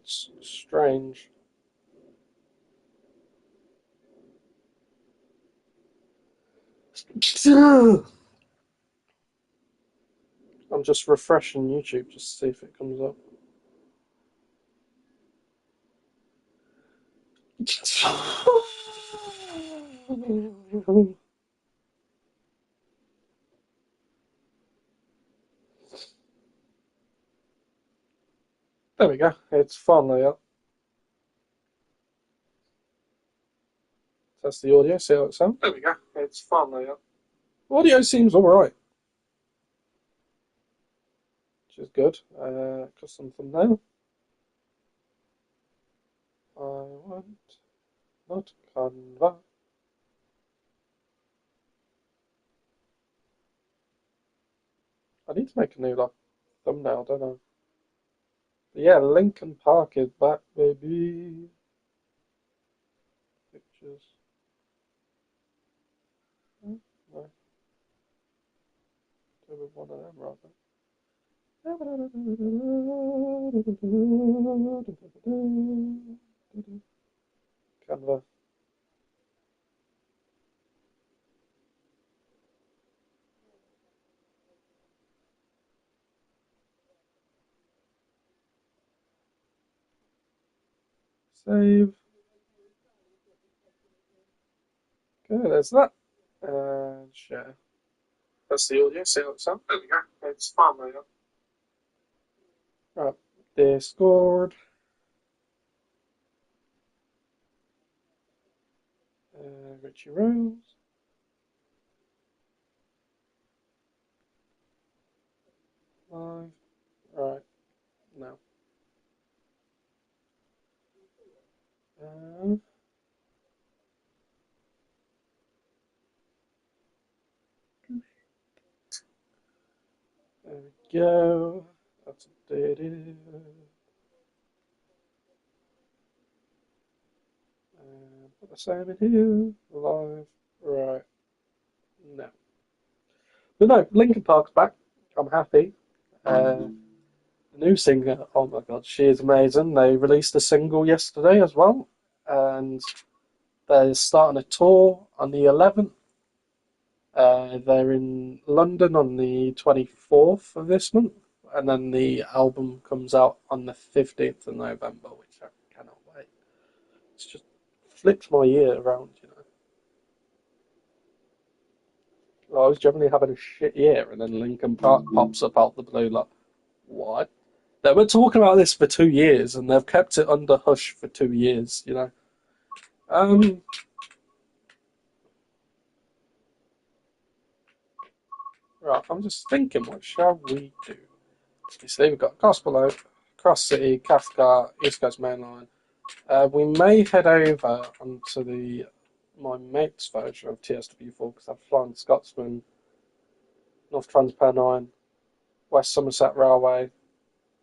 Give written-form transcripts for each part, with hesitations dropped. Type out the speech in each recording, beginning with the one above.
It's strange. I'm just refreshing YouTube just to see if it comes up. There we go. It's finally up. Test the audio, see how it sounds. There we go. It's finally up. Audio seems alright, which is good. Custom thumbnail. I want not Canva. I need to make a new thumbnail, don't I? But yeah, Lincoln Park is back, baby. Pictures. No, do with one of them rather. Canva. Save. Okay, there's that. And share. That's the audio, see how it sounds. There we go. It's finally up. Right, Discord. Richie Rose. Live. Right, now. There we go. That's updated. Put the same in here. Live. Right. No. But no, Linkin Park's back. I'm happy. The new singer, oh my god, she is amazing. They released a single yesterday as well. And they're starting a tour on the 11th. They're in London on the 24th of this month, and then the album comes out on the 15th of November, which I cannot wait. It's just flips my year around, you know. I was generally having a shit year, and then Linkin Park pops up out the blue, like, what? They were talking about this for 2 years, and they've kept it under hush for 2 years, you know. Right, I'm just thinking, what shall we do? You see, we've got Gospel Oak, Cross City, Cathcart, East Coast Main Line. We may head over onto my mate's version of TSW4 because I've flown Scotsman, North Transpennine, West Somerset Railway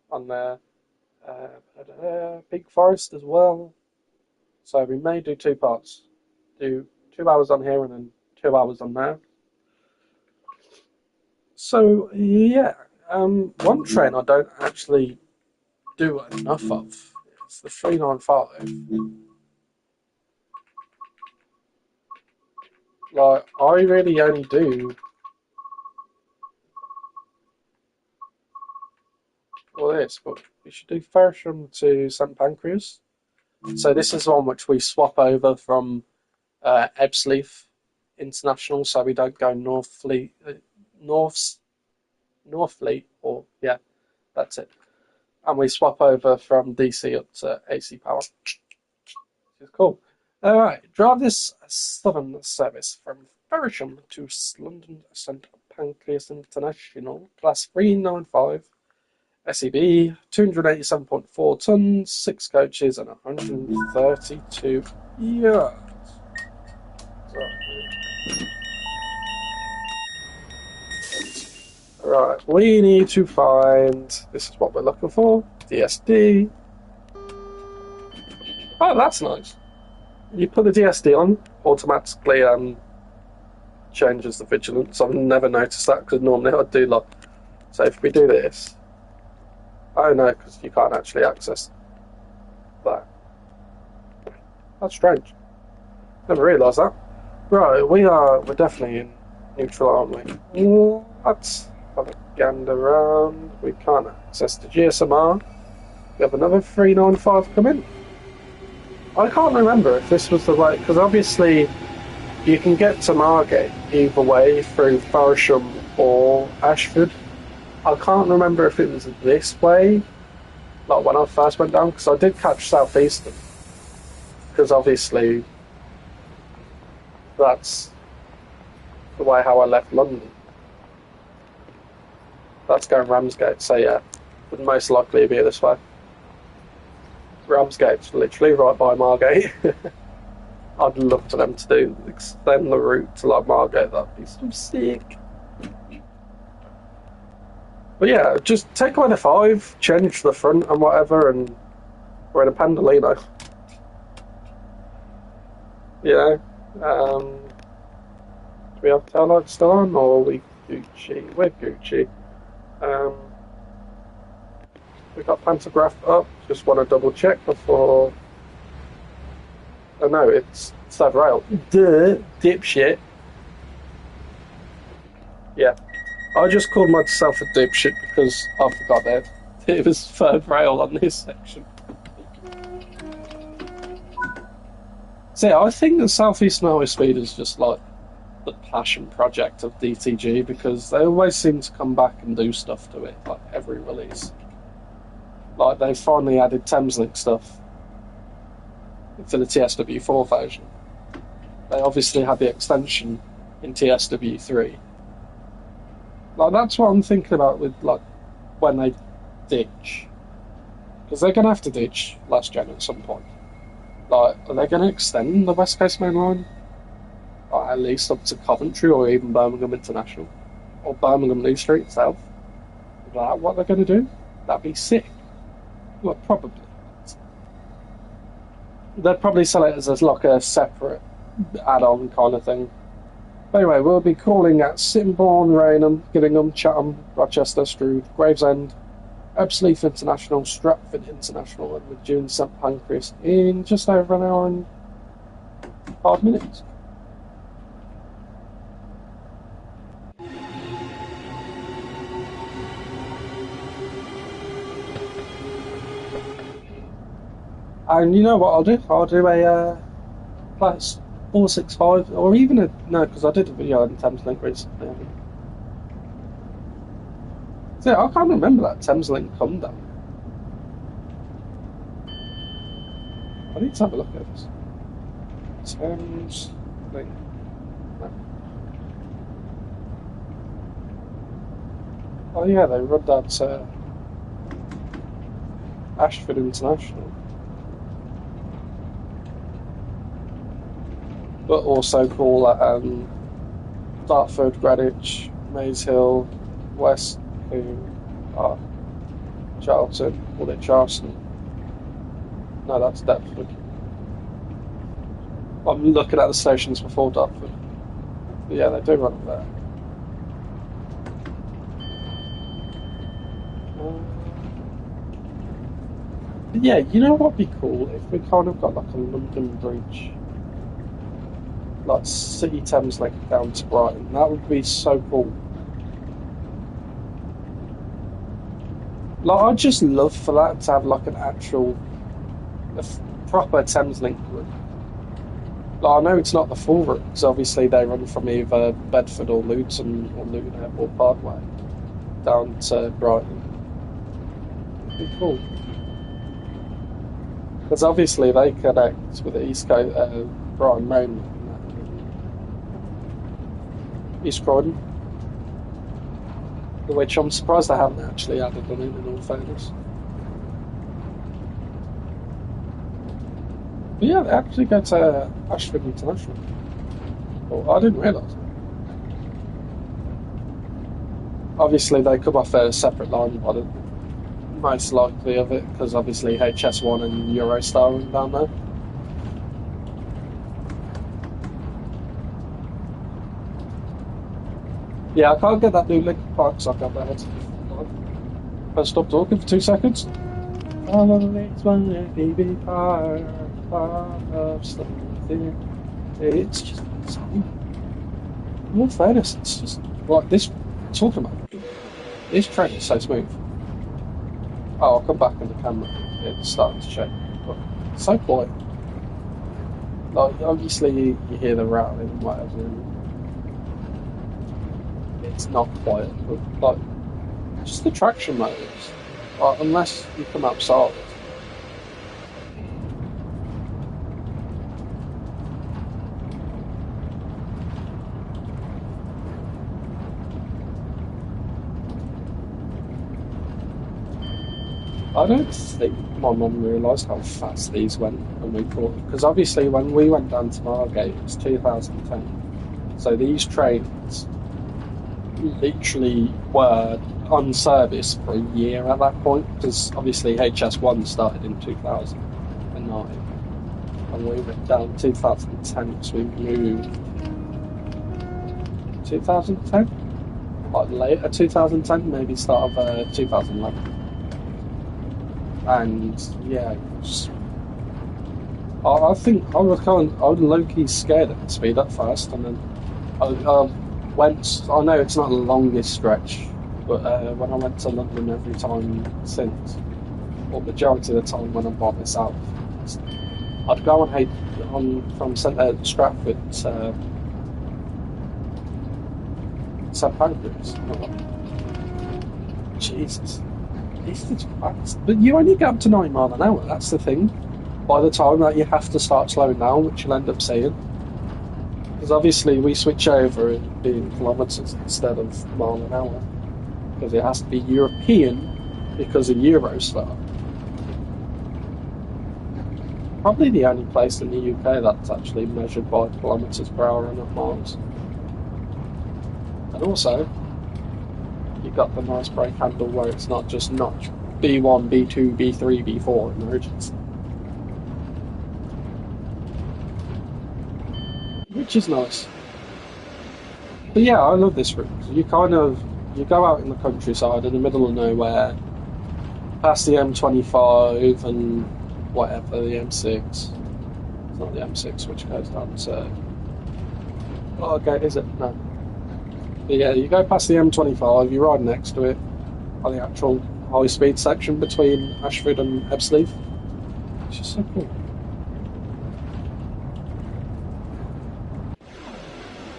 on there, Peak Forest as well. So we may do two parts. Do 2 hours on here and then 2 hours on there. So yeah, one train I don't actually do enough of is the 395. Like, I really only do all this, but we should do Fersham to St Pancras. So this is one which we swap over from Ebbsfleet International, so we don't go Northfleet, or yeah, that's it. And we swap over from DC up to AC Power, which is cool. All right, drive this southern service from Fersham to London St Pancras International, class 395. SEB, 287.4 tons, 6 coaches, and 132 yards. Right, we need to find, this is what we're looking for, DSD. Oh, that's nice. You put the DSD on, automatically changes the vigilance. I've never noticed that because normally I'd do like, so if we do this, oh no, because you can't actually access. But that's strange. Never realised that. Right, we're definitely in neutral, aren't we? Let's have a gander around. We can't access the GSMR. We have another 395 come in. I can't remember if this was the right, because obviously you can get to Margate either way through Farsham or Ashford. I can't remember if it was this way, like when I first went down, because I did catch South Eastern. Because obviously that's the way how I left London. That's going Ramsgate, so yeah, would most likely be this way. Ramsgate's literally right by Margate. I'd love for them to extend the route to like Margate. That'd be so sick. But yeah, just take away the 5, change the front and whatever, and we're in a Pandolino. You know, do we have taillights still on, or are we Gucci? We're Gucci. We got pantograph up. Just want to double check before. Oh no, it's third rail. Duh, dipshit. Yeah, I just called myself a dipshit because I forgot that it was third rail on this section. So yeah, I think the South Eastern Highway Speed is just like the passion project of DTG because they always seem to come back and do stuff to it, like every release. Like they finally added Thameslink stuff for the TSW4 version. They obviously had the extension in TSW3. Like that's what I'm thinking about with like when they ditch, because they're gonna have to ditch last gen at some point. Like, are they gonna extend the West Coast Main Line, or at least up to Coventry or even Birmingham International or Birmingham New Street itself? Is that what they're gonna do? That'd be sick. Well, probably. They'd probably sell it as like a separate add-on kind of thing. But anyway, we'll be calling at Sittingbourne, Raynham, Gillingham, Chatham, Rochester, Stroud, Gravesend, Ebbsfleet International, Stratford International, and with June St Pancras in just over an hour and 5 minutes. And you know what I'll do? I'll do a plus 465, or even a no, because I did a video on Thameslink recently. So I can't remember that Thameslink come down. I need to have a look at this. Thameslink. No. Oh yeah, they run down to Ashford International. But also call at Dartford, Greenwich, Maze Hill, West, Charlton, Woolwich, Charleston. No, that's Deptford. I'm looking at the stations before Dartford. But yeah, they do run up there. But yeah, you know what'd be cool if we kind of got like a London Bridge, like City Thames Link down to Brighton. That would be so cool. Like, I'd just love for that to have like an actual, proper Thames Link route. Like, I know it's not the full route because obviously they run from either Bedford or Luton Airport Parkway down to Brighton. It'd be cool because obviously they connect with the East Coast, Brighton Main. East Croydon, which I'm surprised they haven't actually added on in all fairness. But yeah, they actually go to Ashford International. Oh, I didn't realise. Obviously, they come off a separate line by the most likely of it, because obviously HS1 and Eurostar are down there. Yeah, I can't get that new Linkin Park song up there. If I stop talking for 2 seconds. always wanted to be part of something. It's just so. In all fairness, it's just like this. Talking about this train is so smooth. Oh, I'll come back on the camera. It's starting to shake, but it's so quiet. Like obviously you hear the rattling and whatever. And it's not quiet, but like just the traction motors. Like, unless you come outside. I don't think my mum realised how fast these went when we bought them. Because obviously, when we went down to Margate, it was 2010. So these trains literally were on service for a year at that point. Because obviously, HS1 started in 2009. And we went down 2010, so we moved 2010? Like later 2010, maybe start of 2011. And yeah, I think I was low key scared at the speed up first, and then I went. I know it's not the longest stretch, but when I went to London every time since, or majority of the time when I'm by myself, I'd go on from Stratford to St Pancras. And I'm like, Jesus. This is fast. But you only get up to 9 miles an hour, that's the thing. By the time that you have to start slowing down, which you'll end up seeing. Because obviously we switch over and be in kilometres instead of mile an hour. Because it has to be European because of Eurostar. Probably the only place in the UK that's actually measured by kilometres per hour and not miles. And also, you got the nice brake handle where it's not just notch B1, B2, B3, B4 emergency. Which is nice. But yeah, I love this route. You go out in the countryside in the middle of nowhere, past the M25 and whatever, the M6. It's not the M6 which goes down to... Oh, okay, is it? No. But yeah, you go past the M25, you ride next to it on the actual high speed section between Ashford and Ebbsfleet. It's just so cool.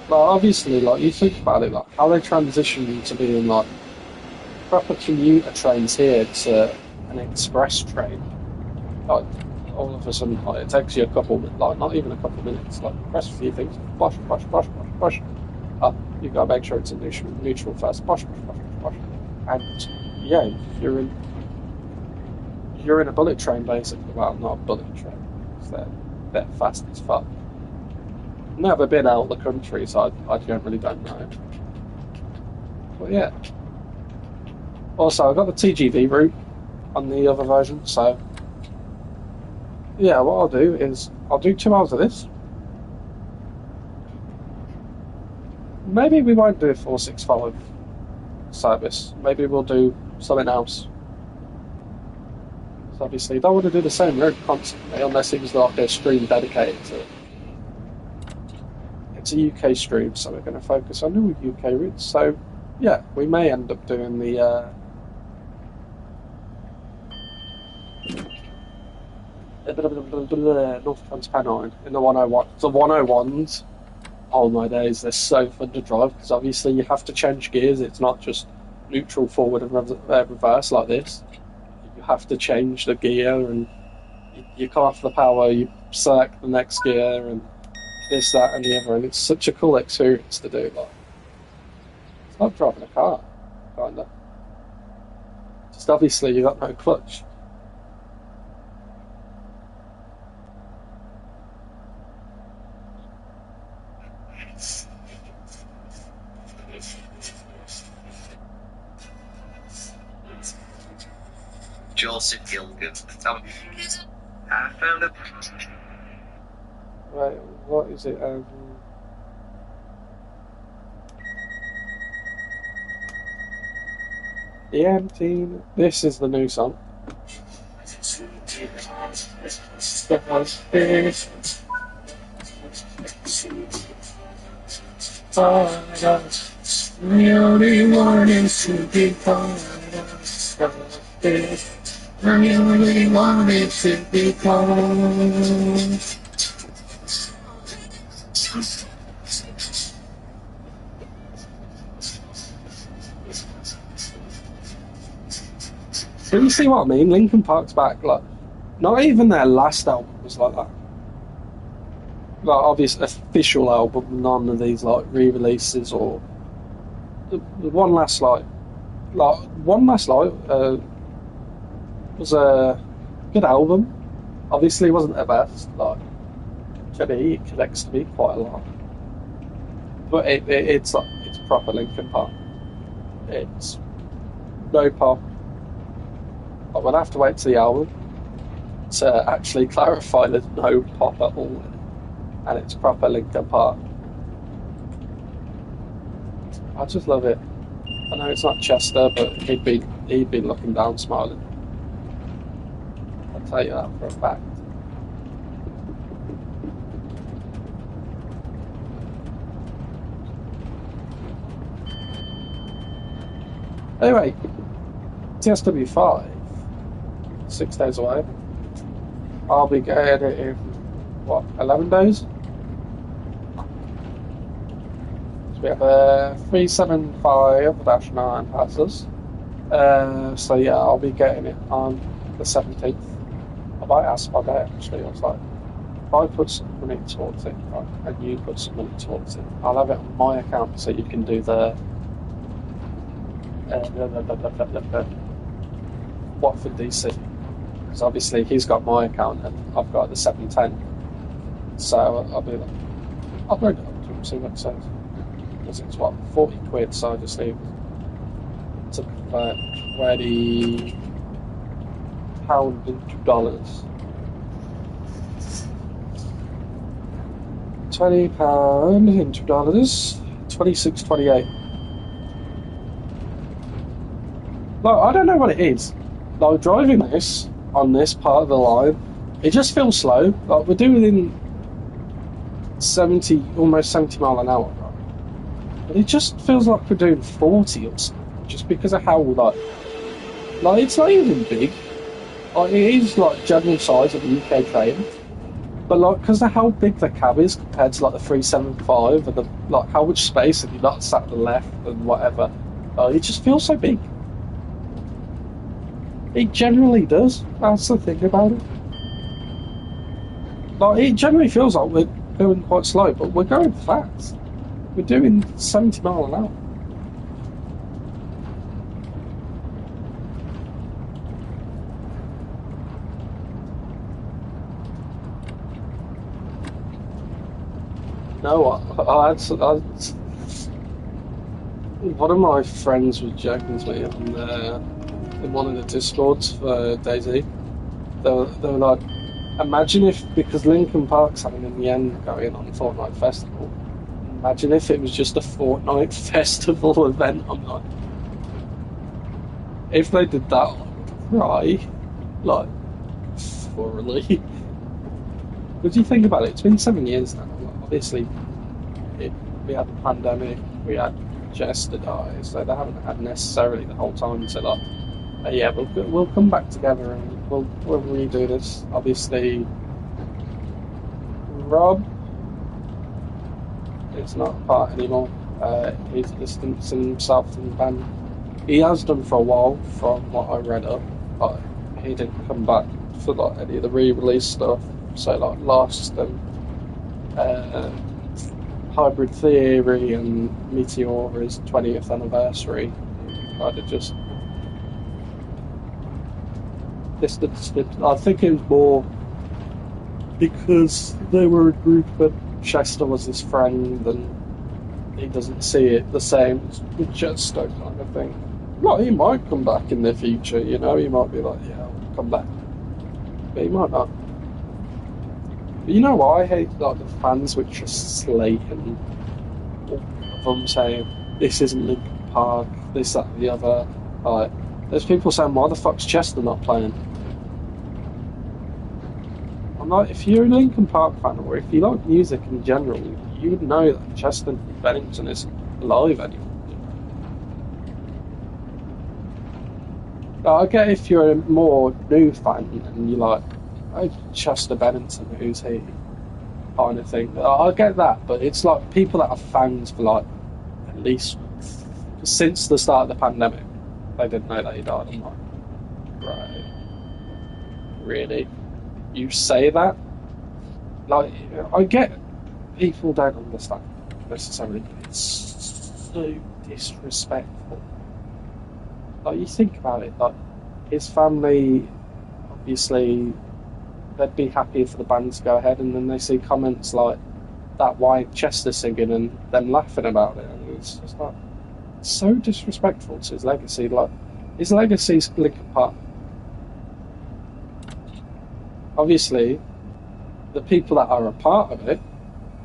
Like obviously, like you think about it, like how they transitioned to being like proper commuter trains here to an express train. Like all of a sudden, like it takes you a couple, like not even a couple of minutes. Like press a few things, push, push, push, push, push. Up, you gotta make sure it's a neutral first. Push, push, push, push, push. And yeah, you're in a bullet train basically. Well, not a bullet train. They're fast as fuck. Never been out of the country, so I generally don't know. But yeah. Also, I got the TGV route on the other version, so yeah, what I'll do is I'll do 2 hours of this. Maybe we won't do a 465 service. Maybe we'll do something else. So obviously, you don't want to do the same route constantly unless it was like a stream dedicated to it. It's a UK stream, so we're going to focus on all UK routes. So yeah, we may end up doing the North Trans-Pennine in the 101. The 101s, oh my days, they're so fun to drive because obviously you have to change gears. It's not just neutral, forward, and reverse like this. You have to change the gear, and you come off the power, you select the next gear, and this, that, and the other. And it's such a cool experience to do. Like, it's like driving a car, kind of. Just obviously you got no clutch. Joseph Gilgan. I found a... Right, what is it? The empty. This is the new song. Stars this paradise. The only one is to be paradise. The only one is to be paradise. So you see what I mean? Linkin Park's back. Like, not even their last album was like that. Like, obvious official album, none of these like re-releases or the one last one last light was a good album. Obviously, it wasn't the best. Like, Jenny, it connects to me quite a lot, but it's like it's proper Linkin Park. It's no pop. But we'll have to wait to the album to actually clarify there's no pop at all in it, and it's proper Linkin Park. I just love it. I know it's not Chester, but he'd be looking down, smiling. I'll tell you that for a fact. Anyway, TSW5, 6 days away. I'll be getting it in, what, 11 days? So we have a 375-9 passes. So yeah, I'll be getting it on the 17th. I might ask my dad actually. I was like, if I put some money towards it, right, and you put some money towards it, I'll have it on my account so you can do the Watford DC. Because obviously he's got my account and I've got the 710. So I'll be like, I'll bring it up to him, see what it says. Because it's what, 40 quid, so I just need to convert 20 pound into dollars. £20 into dollars, 26.28. Like, I don't know what it is. Like, driving this on this part of the line, it just feels slow. Like, we're doing 70, almost 70 mile an hour, right? But it just feels like we're doing 40 or something, just because of how, like it's not even big. Like, it is, like, general size of the UK train. But, like, because of how big the cab is compared to, like, the 375 and, like, how much space and you're not sat at the left and whatever, it just feels so big. It generally does. That's the thing about it. Like, it generally feels like we're going quite slow, but we're going fast. We're doing 70 mile an hour. No, one of my friends was joking to me in one of the Discords for DayZ. They were like, imagine if, because Linkin Park's having in the end going on Fortnite Festival, imagine if it was just a Fortnite Festival event. I'm like, if they did that, I would cry, like, thoroughly. What do you think about it? It's been 7 years now. Like, obviously, we had the pandemic, we had Jester die, so they haven't had necessarily the whole time to like, yeah, we'll come back together and we'll redo this. Obviously, Rob is not a part anymore. He's distancing himself from the band. He has done for a while, from what I read up, but he didn't come back for like any of the re-release stuff. So like Lost and Hybrid Theory and Meteor's 20th anniversary, kind of just distanced it. I think it was more because they were a group and Chester was his friend and he doesn't see it the same as with Chester kind of thing. Like, he might come back in the future, you know, he might be like, yeah, I'll come back. But he might not. But you know what I hate? Like, the fans which just slating all of them saying, this isn't Linkin Park, this, that, and the other. Like, there's people saying, why the fuck's Chester not playing? I'm like, if you're a Linkin Park fan or if you like music in general, you would know that Chester Bennington isn't alive anymore. I get if you're a more new fan and you're like, oh, Chester Bennington, who's he? Kind of thing. I get that, but it's like people that are fans for like at least since the start of the pandemic, they didn't know that he died. I'm like, right, really? You say that? Like, I get people don't understand necessarily, but it's so disrespectful. Like, you think about it, like, his family, obviously, they'd be happy for the band to go ahead, and then they see comments like that white Chester singing and them laughing about it, and it's just like, it's so disrespectful to his legacy. Like, his legacy's Linkin Park. Obviously, the people that are a part of it,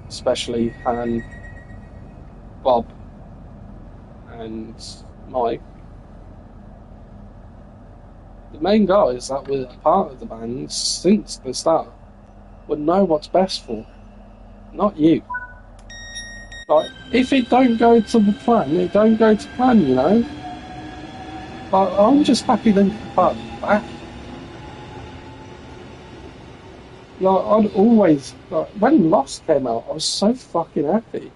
especially Han, Bob, and Mike, the main guys that were a part of the band since the start, would know what's best for, not you. Like, if it don't go to the plan, it don't go to plan, you know? Like, I'm just happy Linkin Park back. Like, I'd always, like, when Lost came out, I was so fucking happy.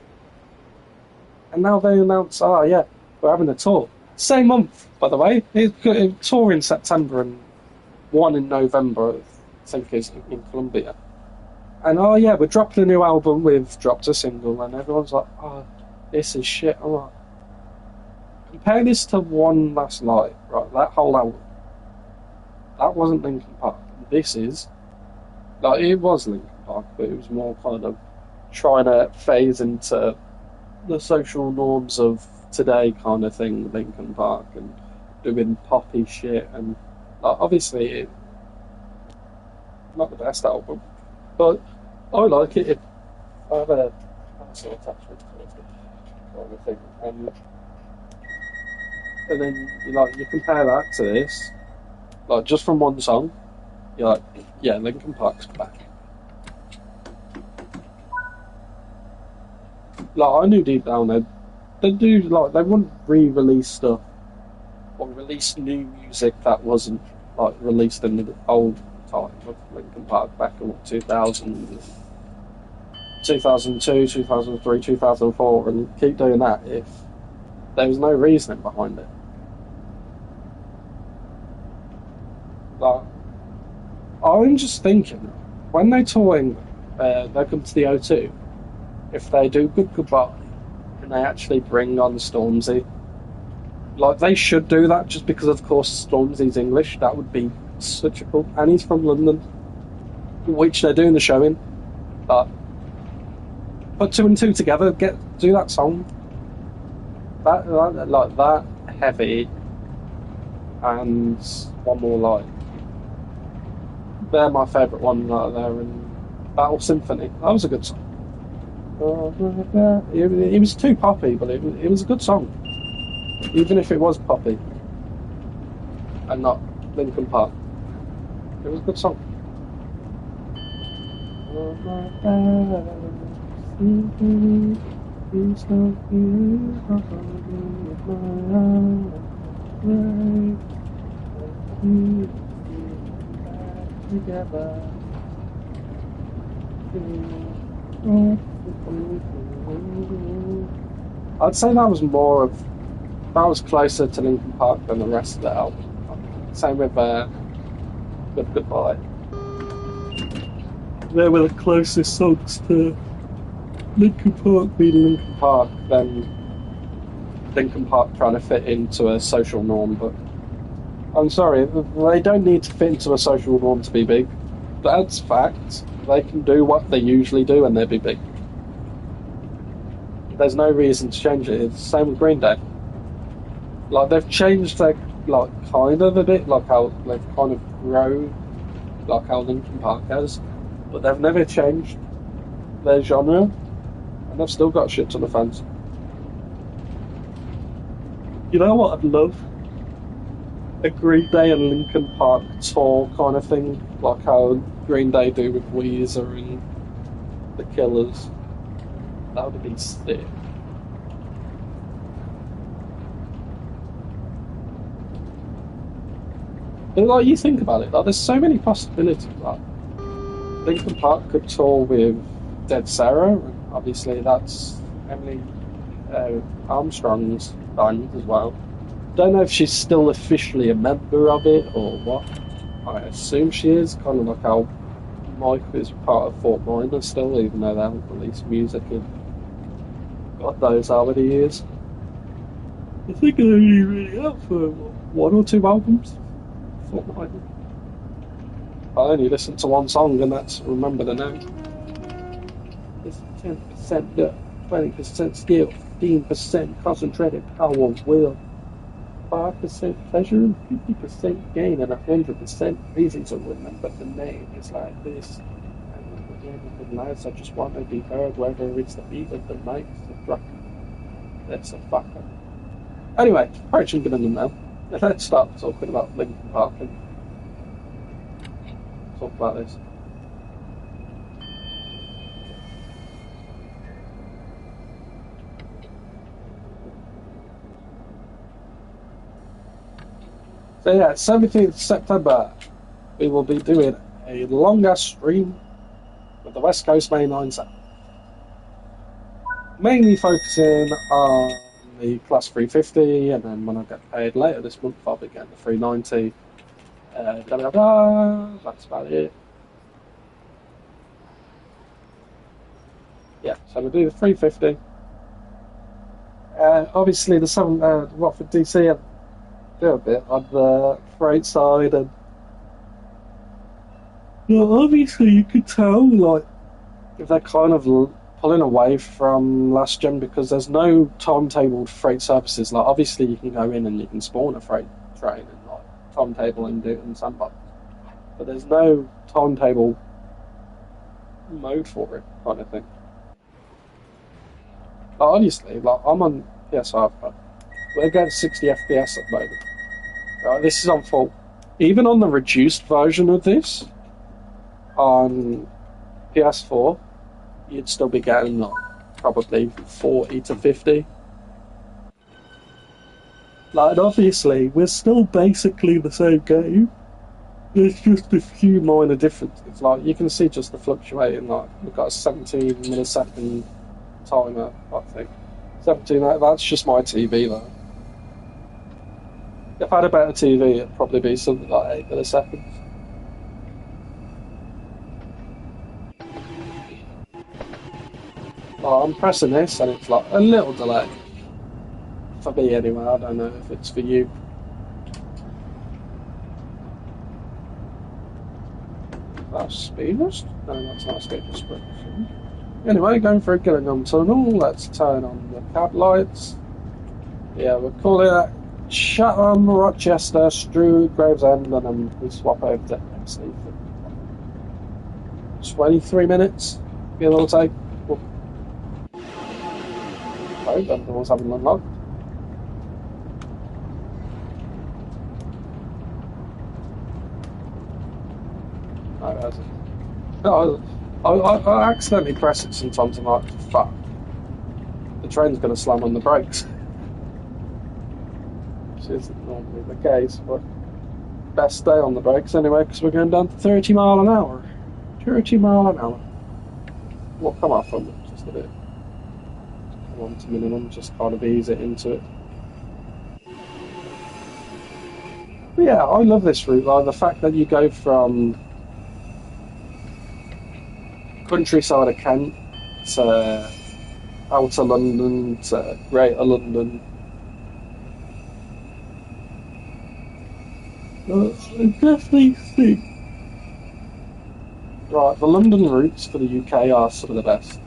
And now they announce, oh yeah, we're having a tour. Same month, by the way. It's tour in September and one in November, I think is in Colombia. And oh yeah, we're dropping a new album. We've dropped a single, and everyone's like, oh, this is shit. I'm like, compare this to One Last Light, right? That whole album. That wasn't Linkin Park. This is. Like, it was Linkin Park, but it was more kind of trying to phase into the social norms of today kind of thing, Linkin Park, and doing poppy shit. And like, obviously, it's not the best album, but I like it. I have a personal attachment to it, kind of thing. And then you compare that to this, like just from one song, you're like, yeah, Linkin Park's back. Like, I knew deep down they do, like, they wouldn't re-release stuff or release new music that wasn't like released in the old time of Linkin Park back in what, 2000, 2002, 2003, 2004, and keep doing that if there was no reasoning behind it. Like, I'm just thinking, when they tour England, they come to the O2, if they do Good Goodbye, and they actually bring on Stormzy, like, they should do that just because, of course, Stormzy's English. That would be such a cool. And he's from London, which they're doing the show in. But put two and two together, do that song. That like that heavy, and one more light. They're my favourite one right there. And Battle Symphony. That was a good song. It was too poppy, but it was a good song. Even if it was poppy and not Linkin Park, it was a good song. I'd say that was closer to Linkin Park than the rest of the album. Same with Good Goodbye. They were the closest songs to Linkin Park being Linkin Park than Linkin Park trying to fit into a social norm. But I'm sorry, they don't need to fit into a social norm to be big. That's fact. They can do what they usually do and they'll be big. There's no reason to change it. It's the same with Green Day. Like, they've changed their, like, kind of a bit, like how they've kind of grown, like how Linkin Park has, but they've never changed their genre, and they've still got shit to the fans. You know what I'd love? A Green Day and Linkin Park tour kind of thing, like how Green Day do with Weezer and The Killers. That would be sick. But like you think about it, like there's so many possibilities. Like Linkin Park could tour with Dead Sarah, and obviously that's Emily Armstrong's band as well. Don't know if she's still officially a member of it or what. I assume she is, kind of like how Mike is part of Fort Minor still, even though they haven't released music in God knows how many years. I think they only really have for one or two albums. Fort Minor. I only listened to one song, and that's Remember the Name. It's 10% dirt, 20% skill, 15% concentrated power of will, 5% pleasure, and 50% gain, and 100% reason to remember the name. It's like this. I remember the name of the lives. I just want to be heard, whether it's the beat of the night, the rock. That's a fucker. Anyway, probably shouldn't get into them now. Let's start talking about Linkin Park and talk about this. So yeah, 17th September, we will be doing a longer stream with the West Coast Main Line set. Mainly focusing on the Class 350, and then when I get paid later this month, I'll be getting the 390. Blah, blah, blah. That's about it. Yeah, so we'll do the 350. Obviously, the 7 Watford DC, I'll do a bit on the freight side, and obviously you could tell, like, if they're kind of pulling away from last gen because there's no timetabled freight services. Like, obviously, you can go in and you can spawn a freight train and like timetable and do it in Sandbox, but there's no timetable mode for it, kind of thing. Like, obviously, like I'm on PS5, but we're getting 60 FPS at the moment. Right, this is on full. Even on the reduced version of this on PS4, you'd still be getting like probably 40 to 50. Like, obviously, we're still basically the same game. There's just a few minor differences. Like, you can see just the fluctuating. Like, we've got a 17 millisecond timer, I think. 17, that's just my TV, though. If I had a better TV, it'd probably be something like 8 milliseconds. Like, I'm pressing this, and it's like a little delay. For me, anyway. I don't know if it's for you. That's speeders? No, that's not speeders. Anyway, going for a Gillingham tunnel. Let's turn on the cab lights. Yeah, we'll call it Chatham, Rochester, Strood, Gravesend, and then we swap over to Exley for 23 minutes. Give or take. Oh, the doors haven't unlocked. No, it hasn't. No, I accidentally press it sometimes. I'm like, fuck. The train's going to slam on the brakes. Which isn't normally the case, but best stay on the brakes anyway, because we're going down to 30 mile an hour. 30 mile an hour. We'll come off on it just a bit. Come on to minimum, just kind of ease it into it. But yeah, I love this route. Like the fact that you go from countryside of Kent to outer London to Greater London. I definitely think right, the London routes for the UK are some of the best.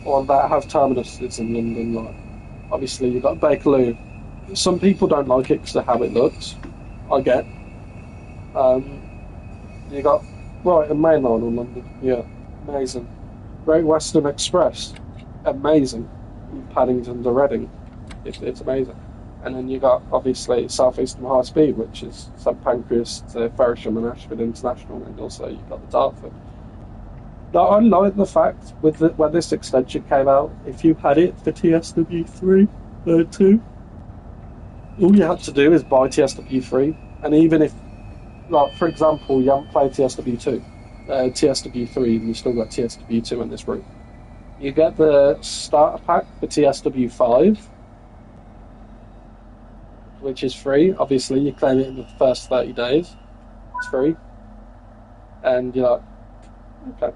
Or that have terminuses in London. Like obviously you've got Bakerloo. Some people don't like it because of how it looks. I get. You got right the main line on London. Yeah, amazing. Great Western Express, amazing. Paddington to Reading, it's amazing. And then you got obviously Southeastern High Speed, which is St Pancras to Ferresham and Ashford International, and also you've got the Dartford. Now, I like the fact when this extension came out, if you had it for TSW3, 2, all you had to do is buy TSW3, and even if, like, for example, you haven't played TSW2, TSW3, and you still got TSW2 in this route, you get the starter pack for TSW5, which is free. Obviously, you claim it in the first 30 days. It's free. And you're like, okay.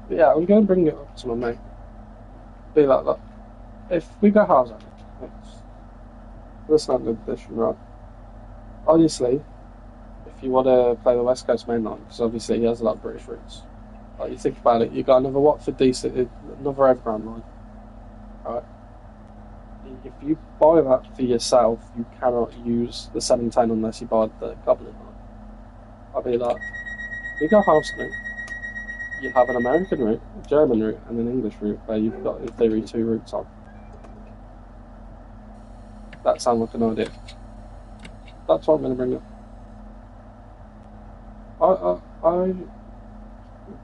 Yeah, I'm going to bring it up to my mate. Be like, look, if we go hard on it, that's not good edition, right? Obviously, if you want to play the West Coast main line, because obviously he has a lot of British roots. Like, you think about it, you got another Watford decent, another overground line, right? If you buy that for yourself, you cannot use the 710 unless you buy the Goblin line. I'll be like, you go house route, you have an American route, a German route, and an English route where you've got, in theory, 2 routes on. That sounds like an idea. That's what I'm going to bring up.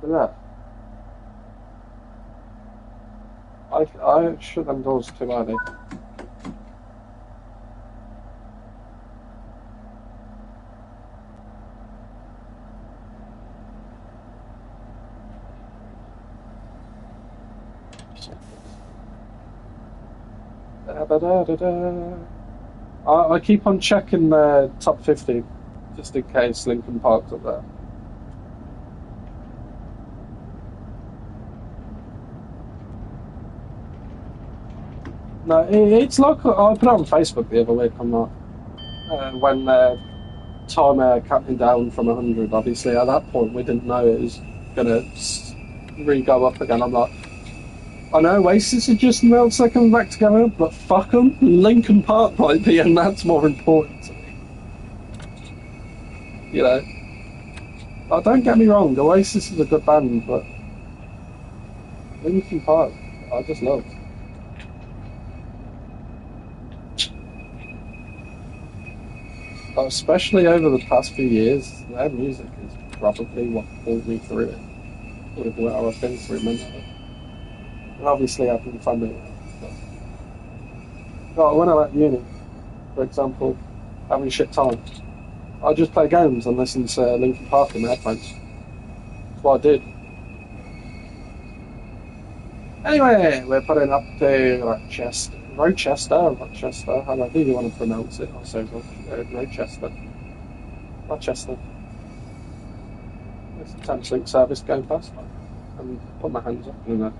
Yeah. I shut them doors too early. I keep on checking the top 50 just in case Lincoln Park's up there. No, it's like I put it on Facebook the other week. I'm like, when timer counting down from 100. Obviously, at that point, we didn't know it was gonna re-go up again. I'm like, I know Oasis are just announced they're coming back together, but fuck them. Lincoln Park might be, and that's more important to me. You know, don't get me wrong, Oasis is a good band, but Lincoln Park, I just love. Especially over the past few years, their music is probably what pulled me through it, with what I've been through mentally. And obviously, I've been funding it. But when I'm at uni, for example, having shit time, I just play games and listen to Linkin Park in my headphones. That's what I did. Anyway, we're putting up to Rochester, however you want to pronounce it. I'll say Rochester. Rochester. There's a Thameslink service going past. And put my hands up and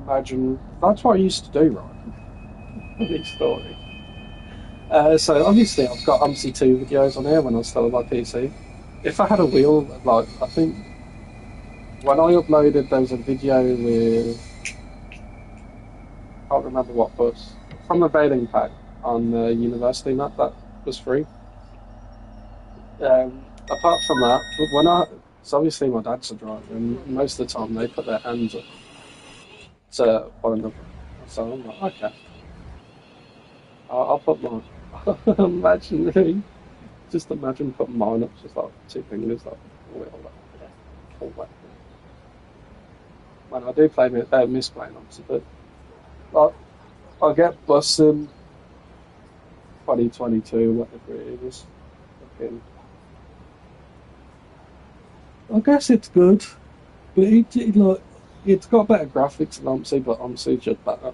imagine that's what I used to do, right? Funny story. So obviously I've got MC2 videos on here when I was still on my PC. If I had a wheel, like I think when I uploaded there was a video with I can't remember what bus from the Veiling Pack on the university map that was free. Apart from that, when it's obviously my dad's a driver, and most of the time they put their hands up to one another. So I'm like, okay, I'll put mine. Just imagine putting mine up, just like 2 fingers, like all that. Man, I do play misplaying, obviously, but like, I get busting 2022, whatever it is. Fucking, I guess it's good, but it's got better graphics than OMSI, but OMSI's just better.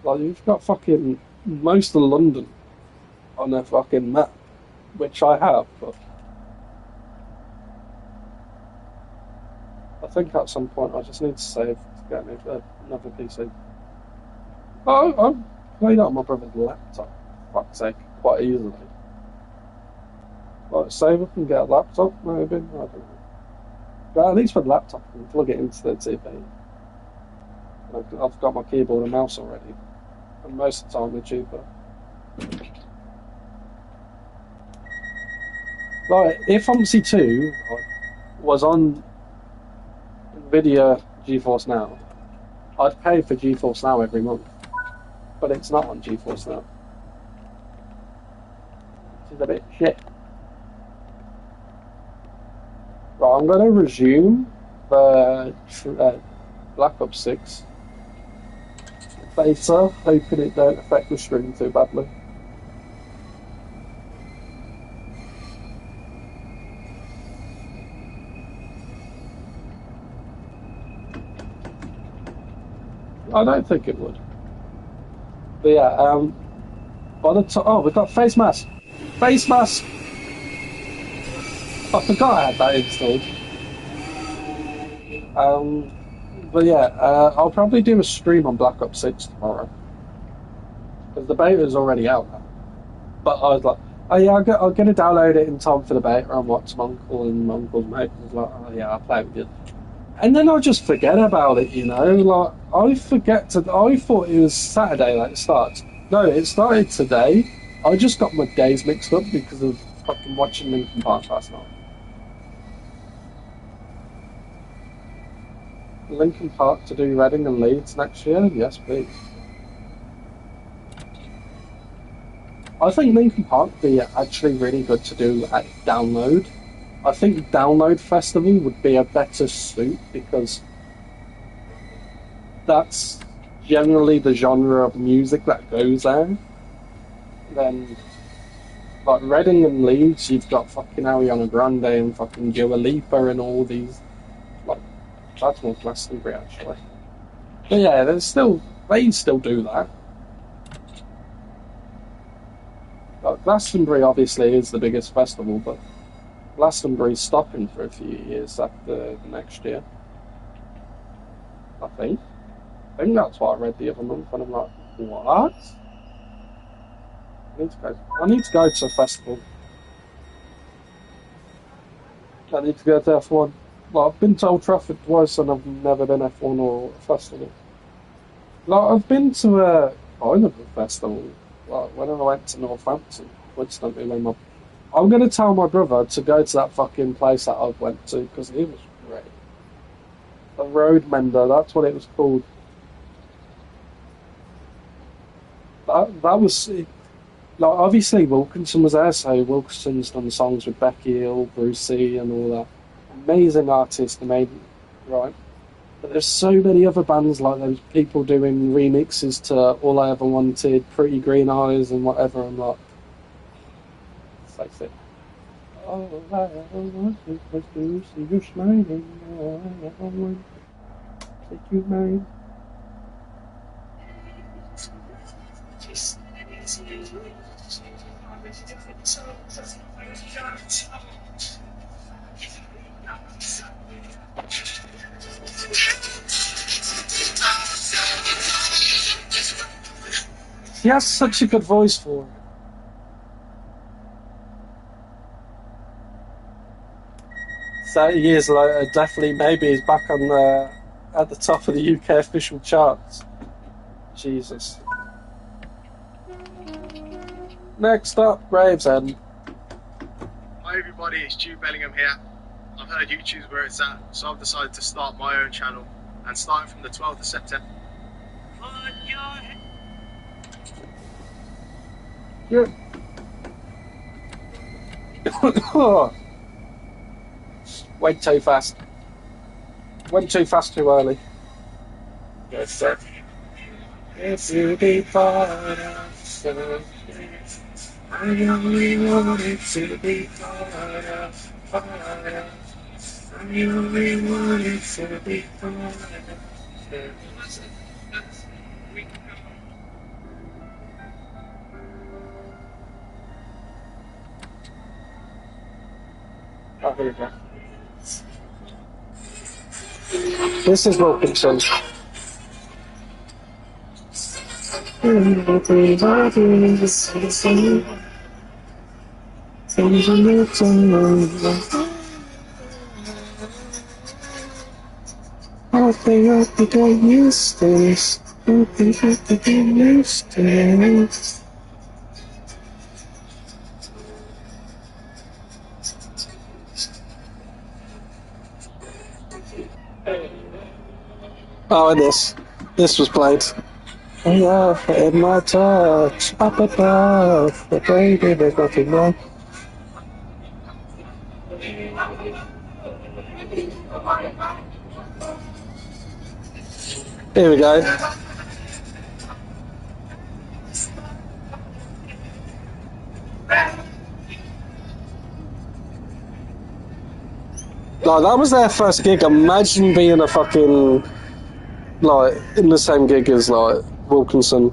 Like you've got fucking most of London on a fucking map, which I have, but I think at some point I just need to save to get me another PC. Oh, I've played it on my brother's laptop, for fuck's sake, quite easily. Like, save up and get a laptop, maybe, I don't know. But at least with the laptop, I can plug it into the TV. I've got my keyboard and mouse already, and most of the time they're cheaper. Like, if OMSI 2 was on Nvidia GeForce Now, I'd pay for GeForce Now every month. But it's not on GeForce Now. Which is a bit shit. Right, I'm going to resume the Black Ops 6 beta, hoping it don't affect the stream too badly. I don't think it would. But yeah, by the time, oh, we've got face mask. Face mask. I forgot I had that installed. But yeah, I'll probably do a stream on Black Ops 6 tomorrow because the beta is already out now. But I was like, oh yeah, I'm gonna download it in time for the beta and watch my uncle and my uncle's mate was like, oh yeah, I'll play it with you. And then I just forget about it, you know. Like I forget to. I thought it was Saturday that it starts. No, it started today. I just got my days mixed up because of fucking watching Linkin Park last night. Linkin Park to do Reading and Leeds next year? Yes, please. I think Linkin Park would be actually really good to do at Download. I think Download Festival would be a better suit because that's generally the genre of music that goes there. Then, like Reading and Leeds, you've got fucking Ariana Grande and fucking Dua Lipa and all these. Like, that's more Glastonbury actually. But yeah, they still do that. Like, Glastonbury obviously is the biggest festival, but Glastonbury's stopping for a few years after the next year. I think. I think that's what I read the other month, and I'm like, what? I need to go. I need to go to a festival. I need to go to F1. Like, I've been to Old Trafford twice, and I've never been F1 or a festival. Like, I've been to a kind of a festival. Like, when I went to Northampton, coincidentally, I'm going to tell my brother to go to that fucking place that I went to because it was great. The Road Mender, that's what it was called. That was like obviously Wilkinson was there, so Wilkinson's done songs with Becky Hill, Brucey, and all that. Amazing artist, amazing, right? But there's so many other bands like those people doing remixes to All I Ever Wanted, Pretty Green Eyes, and whatever. I'm like, it's like it. All I ever wanted was to see you smiling. All I ever wanted was to take you mine. He has such a good voice for it. So years later, definitely, maybe he's back on at the top of the UK official charts. Jesus. Next up, Gravesend. Hi everybody, it's Jude Bellingham here. I've heard YouTube's where it's at, so I've decided to start my own channel, and starting from the 12th of September. Yeah. Went too fast. Went too fast too early. Yes, sir. If you be part of something, I only wanted to be part of. I only wanted to be part of. Oh, here we go. This is Wilkinson. Hope you get used to this. Hope you get used to this. Oh, and this was played. Yeah, in my touch, up above, but baby, there's nothing wrong. Here we go. Like, that was their first gig. Imagine being a fucking, like, in the same gig as, like, Wilkinson.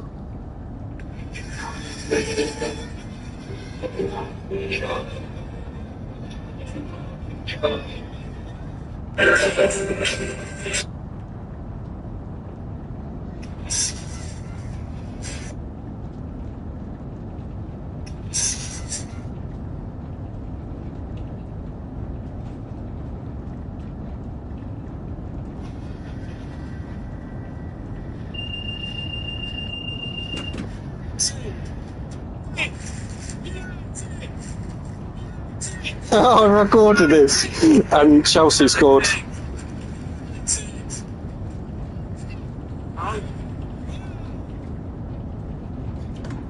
I recorded this, and Chelsea scored.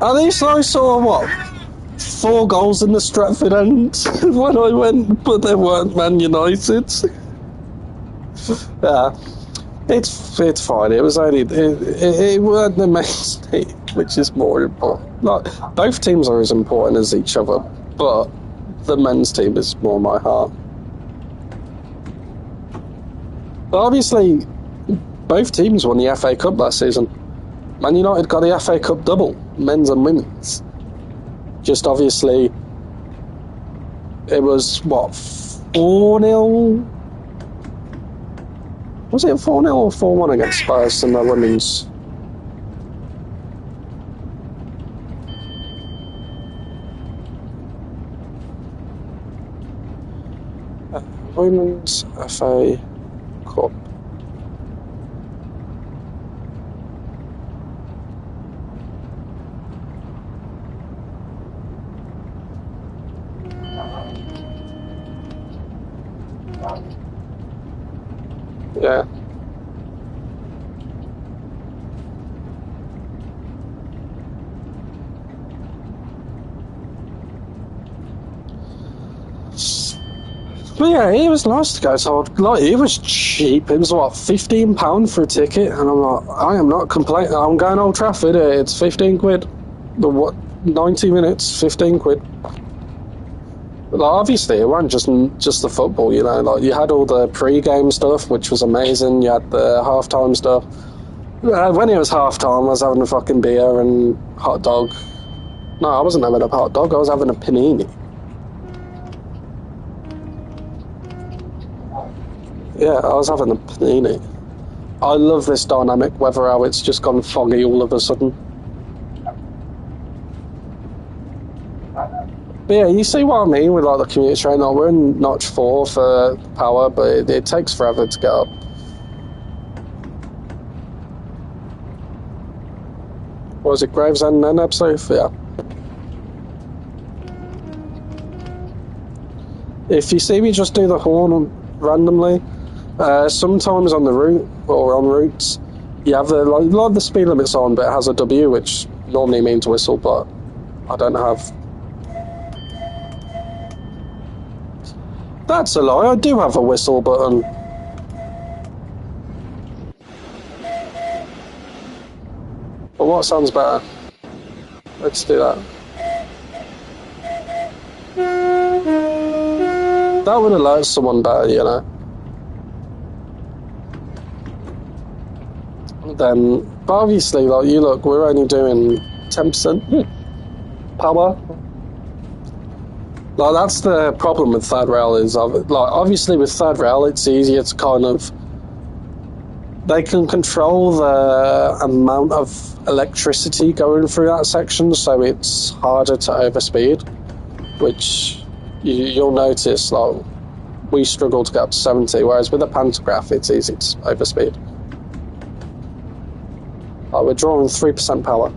At least I saw, what, 4 goals in the Stratford end when I went, but they weren't Man United. Yeah, it's fine. It was only it weren't the men's team, which is more important. Like, both teams are as important as each other, but the men's team is more my heart. But obviously, both teams won the FA Cup last season. Man United got the FA Cup double, men's and women's. Just obviously, it was, what, 4-0? Was it 4-0 or 4-1 against Spurs in the women's? Women's FA Cup. Yeah. But yeah, it was nice to go. So, like, it was cheap. It was, what, £15 for a ticket? And I'm like, I am not complaining. I'm going Old Trafford. It's 15 quid. The what? 90 minutes, 15 quid. But, like, obviously, it wasn't just the football, you know. Like, you had all the pre-game stuff, which was amazing. You had the half-time stuff. When it was half-time, I was having a fucking beer and hot dog. No, I wasn't having a hot dog. I was having a panini. Yeah, I was having a panini. I love this dynamic weather, how it's just gone foggy all of a sudden. But yeah, you see what I mean with, like, the commuter train. Like, we're in notch 4 for power, but it takes forever to get up. What was it, Gravesend and episode? Yeah. If you see me just do the horn randomly, sometimes on the route or on routes, you have like the speed limit's on, but it has a W, which normally means whistle, but I don't have. That's a lie. I do have a whistle button. But what sounds better? Let's do that. That would alert someone better, you know. Then, but obviously, like, you look, we're only doing 10% power. Like, that's the problem with third rail is, like, obviously with third rail, it's easier to kind of... They can control the amount of electricity going through that section, so it's harder to overspeed, which you'll notice, like, we struggle to get up to 70, whereas with a pantograph, it's easy to overspeed. Like, we're drawing 3% power.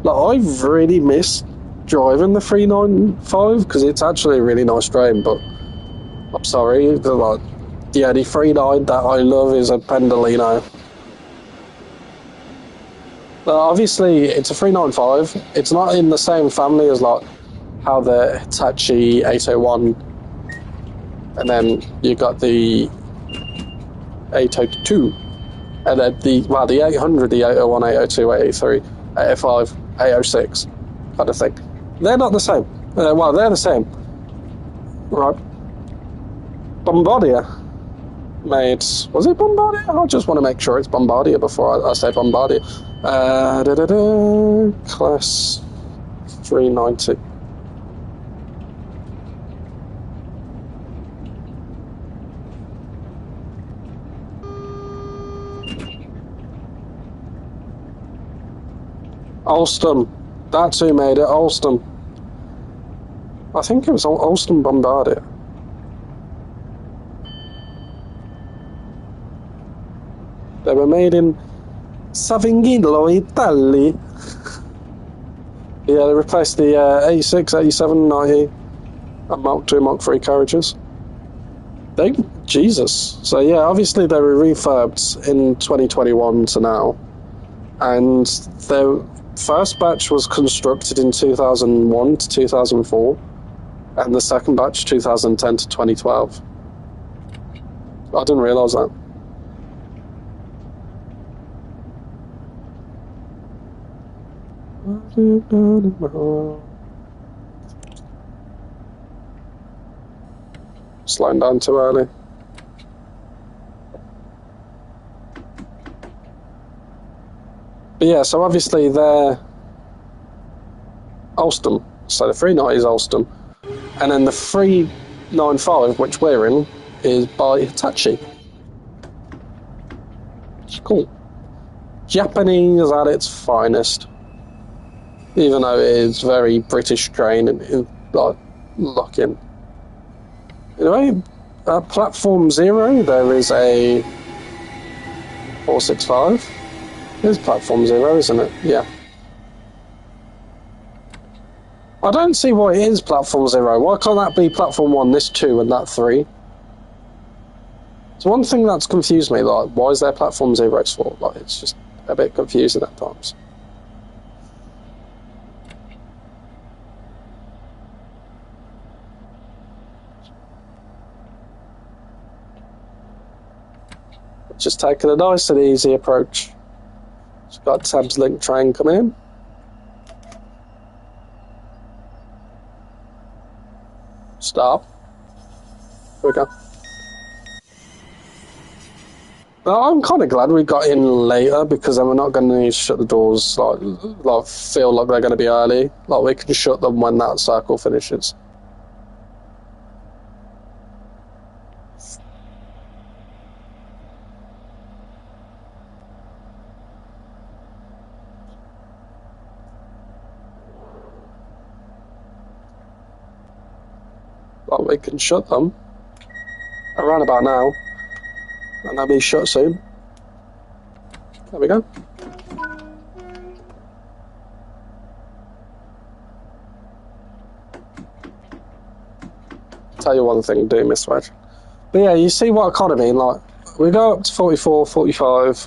I've really missed driving the 395 because it's actually a really nice train, but I'm sorry, the 39 that I love is a Pendolino. Obviously, it's a 395. It's not in the same family as like how the Hitachi 801, and then you got the 802, and then the 800, the 801, 802, 883, 805, 806 kind of thing. They're not the same. They're the same. Right. Bombardier made... Was it Bombardier? I just want to make sure it's Bombardier before I say Bombardier. Class 390. Alstom. That's who made it, Alstom. I think it was Alstom Bombardier. They were made in Savignillo, Italy. Yeah, they replaced the 86, 87, 90 and Mark 2, Mark 3 carriages. Jesus. So yeah, obviously they were refurbed in 2021 to now. And their first batch was constructed in 2001 to 2004. And the second batch, 2010 to 2012. I didn't realise that. Slowing down too early. But yeah, so obviously they're Alstom. So the 390 is Alstom. And then the 395, which we're in, is by Hitachi. It's cool. Japanese at its finest. Even though it is very British train and like lock-in. Anyway, platform 0, there is a 465. It's platform 0, isn't it? Yeah. I don't see why it is platform 0. Why can't that be platform 1, this 2, and that 3? It's one thing that's confused me, like, why is there platform 0 for? Like, it's just a bit confusing at times. Just taking a nice and easy approach. It's got Thames Link train coming in. Stop. Here we go. Well, I'm kind of glad we got in later because then we're not going to need to shut the doors. Like feel like they're going to be early. Like we can shut them when that circle finishes. Like we can shut them around about now, and they'll be shut soon. There we go. Tell you one thing, do miss Wedge. But yeah, you see what I kind of mean. Like we go up to 44, 45,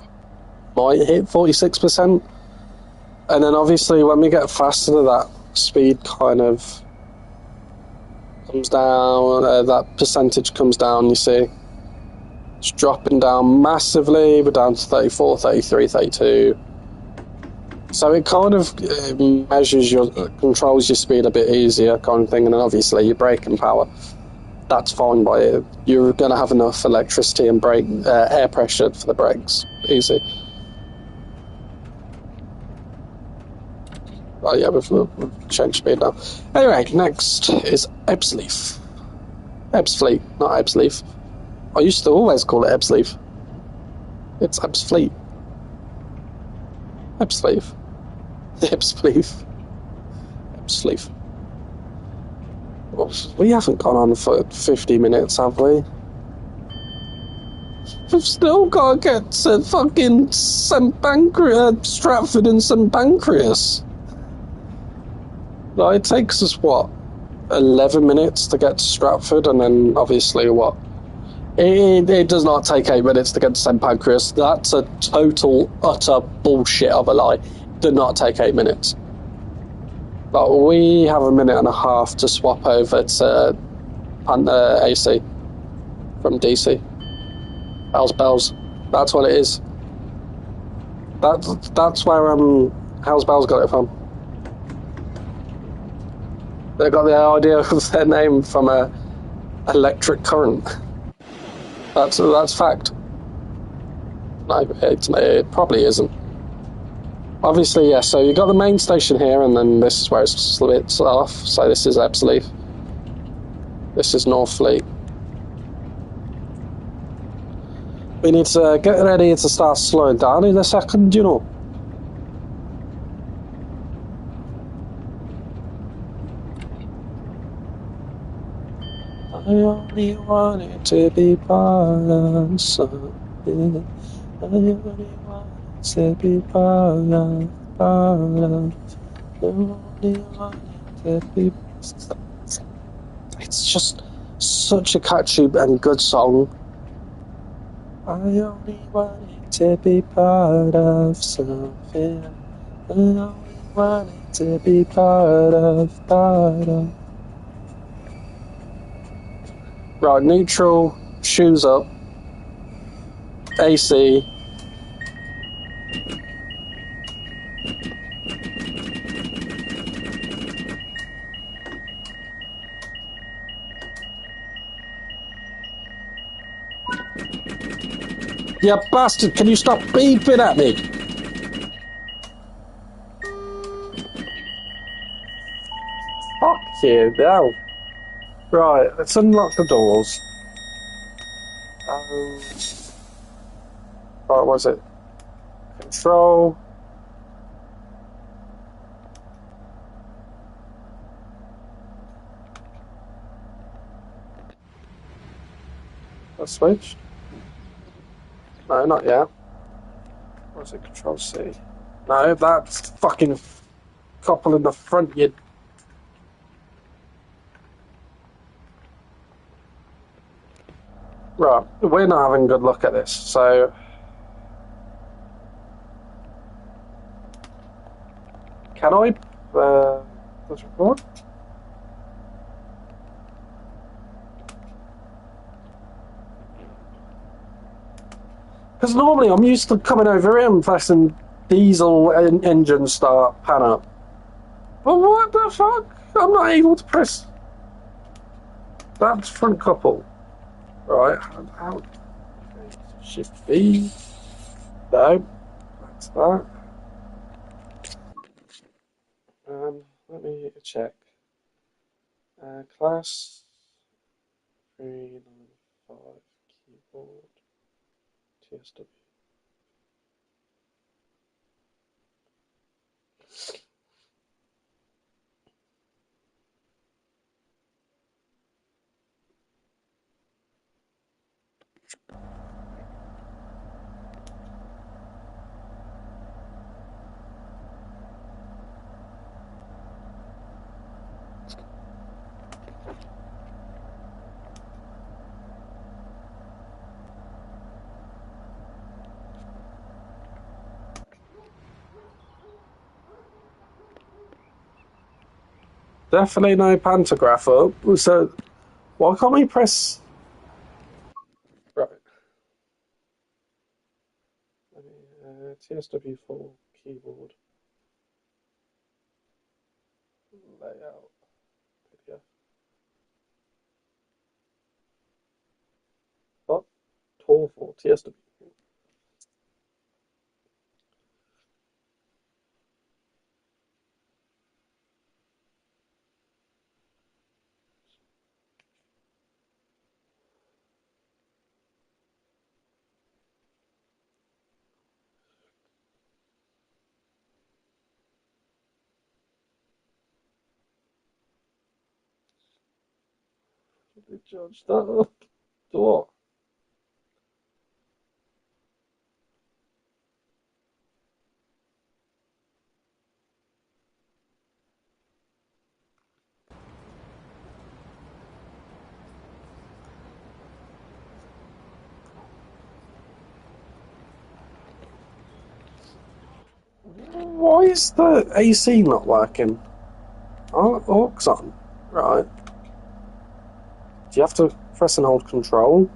might hit 46%, and then obviously when we get faster, that speed kind of comes down, that percentage comes down, you see. It's dropping down massively, we're down to 34, 33, 32. So it kind of controls your speed a bit easier kind of thing, and then obviously your braking power, that's fine by it. You're going to have enough electricity and brake air pressure for the brakes, easy. Oh yeah, we've changed speed now. Anyway, next is Ebbsfleet. Ebbsfleet, not Ebbsfleet. I used to always call it Ebbsfleet. It's Ebbsfleet. Ebbsfleet. Ebbsfleet. Ebbsfleet. Well, we haven't gone on for 50 minutes, have we? We've still got to get to fucking St Pancras, Stratford and St Pancras. Like, it takes us, what, 11 minutes to get to Stratford, and then obviously, what? It does not take 8 minutes to get to St Pancras. That's a total, utter bullshit of a lie. Did not take 8 minutes. But we have a minute and a half to swap over to AC from DC. Bells. That's what it is. That's where Hell's Bells got it from. They got the idea of their name from a electric current. That's fact. No, it probably isn't. Obviously, yeah. So you got the main station here, and then this is where it splits off. So this is Ebbsfleet. This is Northfleet. We need to get ready to start slowing down in a second, you know. I only wanted to be part of something. I only wanted to be part of. I only wanted to be. It's just such a catchy and good song. I only wanted to be part of something. I only wanted to be part of. Right, neutral, shoes up, AC. You bastard, can you stop beeping at me? Fuck you, now. Right, let's unlock the doors. What was it? Control. A switch? No, not yet. What was it? Control C. No, that's fucking couple in the front, you. Right, we're not having a good look at this, so. Can I? Let's record. Because normally I'm used to coming over here and pressing diesel engine start, pan up. But what the fuck? I'm not able to press. That's front couple. Right, how? Shift B. No, that's that. Let me check. Class 395 keyboard TSW. Definitely no pantograph up. So why can't we press? Right. TSW4 keyboard layout. PDF. What? Tor for TSW. Judge that. What? Why is the AC not working? Oh, aux on. Right. Do you have to press and hold control?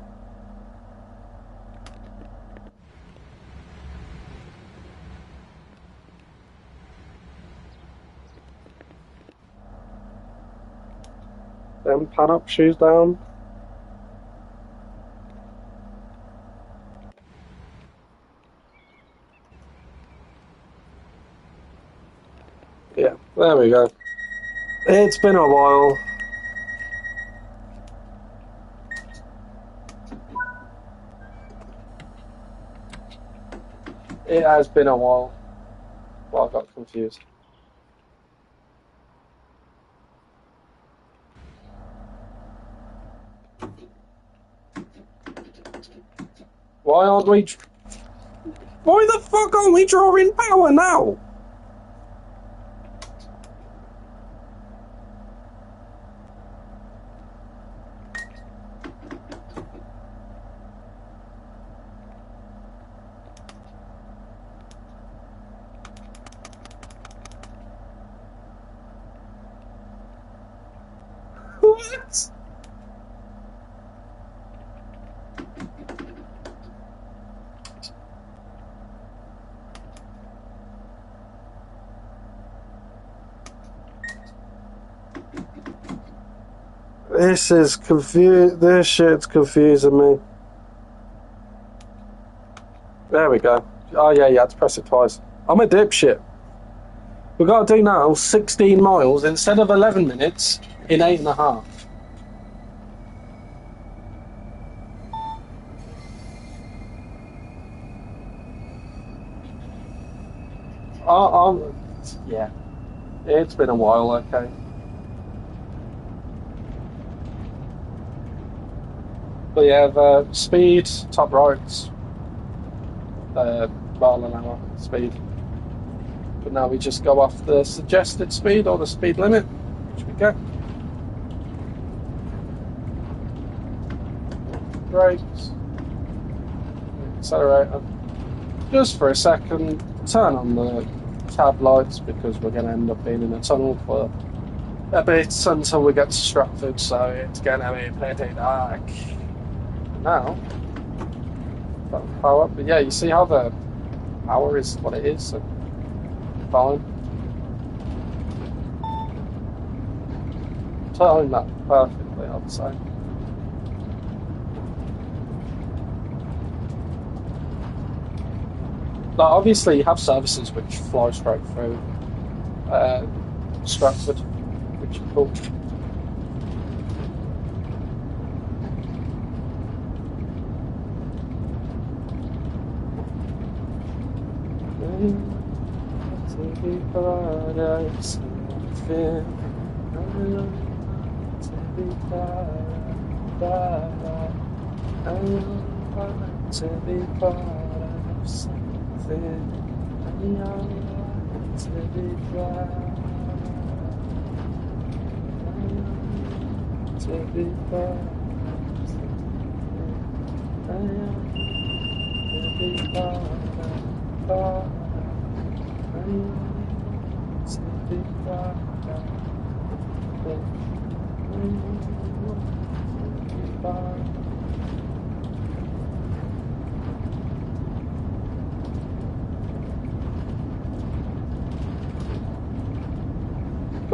Then pan up, shoes down. Yeah, there we go. It's been a while. It has been a while. Well, I got confused. Why aren't we... Why the fuck aren't we drawing power now? What? This is This shit's confusing me. There we go. Oh yeah, you had to press it twice. I'm a dipshit. We've got to do now 16 miles instead of 11 minutes in 8.5. Yeah, it's been a while, okay. But yeah, the speed, top right, mile an hour speed. But now we just go off the suggested speed or the speed limit, which we go. Brakes, accelerator. Just for a second, turn on the tab lights because we're going to end up being in a tunnel for a bit until we get to Stratford, so it's going to be pretty dark. Now, power up. But yeah, you see how the power is what it is, so fine. Timed that perfectly, I'd say. Like, obviously, you have services which fly straight through Stratford, which is cool.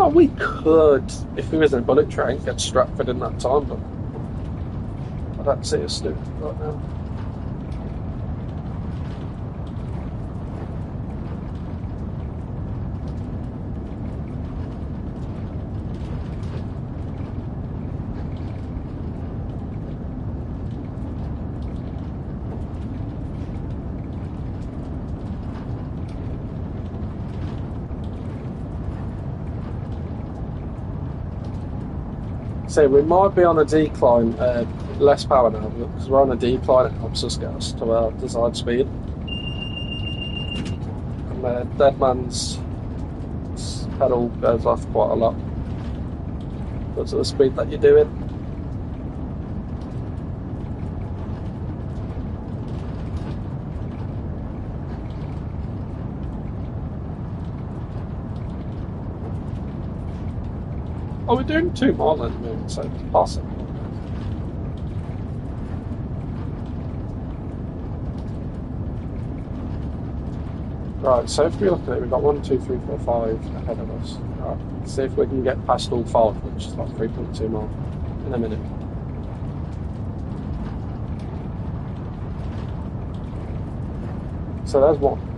Well, we could, if we was in a bullet train, get Stratford in that time, but I don't see us doing it right now. So we might be on a decline, less power now, because we're on a decline. It helps us get us to our desired speed. And the dead man's pedal goes off quite a lot because of the speed that you're doing. Oh, we're doing 2 mile at the moment, so it's possible. Right, so if we look at it, we've got 1, 2, 3, 4, 5 ahead of us. Right, let's see if we can get past all 5, which is like 3.2 mile in a minute. So there's 1.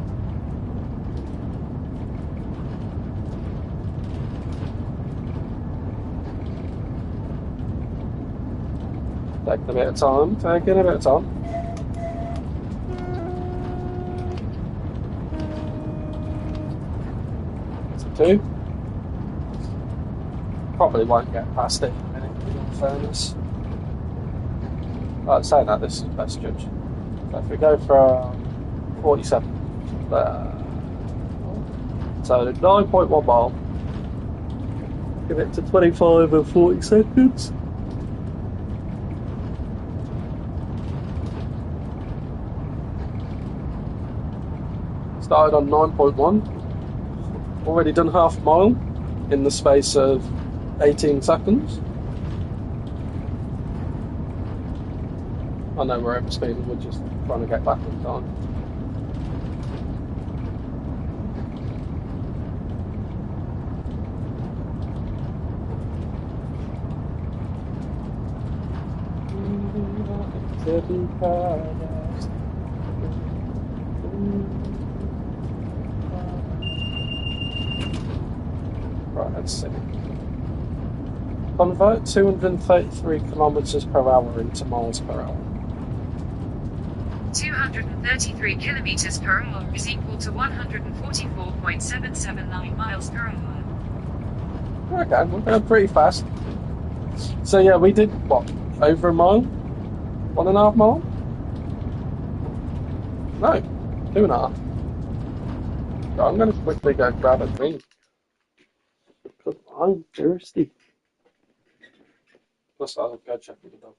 Taking a bit of time, taking a bit of time. That's 2. Probably won't get past it in a minute, in all fairness. Right, saying that, this is best judge. So if we go from 47, so 9.1 mile, give it to 25 and 40 seconds. Started on 9.1, already done half a mile in the space of 18 seconds. I know we're overspeeding, we're just trying to get back in time. Right, let's see. Convert 233 kilometers per hour into miles per hour. 233 kilometers per hour is equal to 144.779 miles per hour. Okay, we're going pretty fast. So yeah, we did what? Over a mile? 1.5 mile? No, 2.5. So I'm going to quickly go grab a drink because I'm thirsty. Plus, I'll go check with the dogs.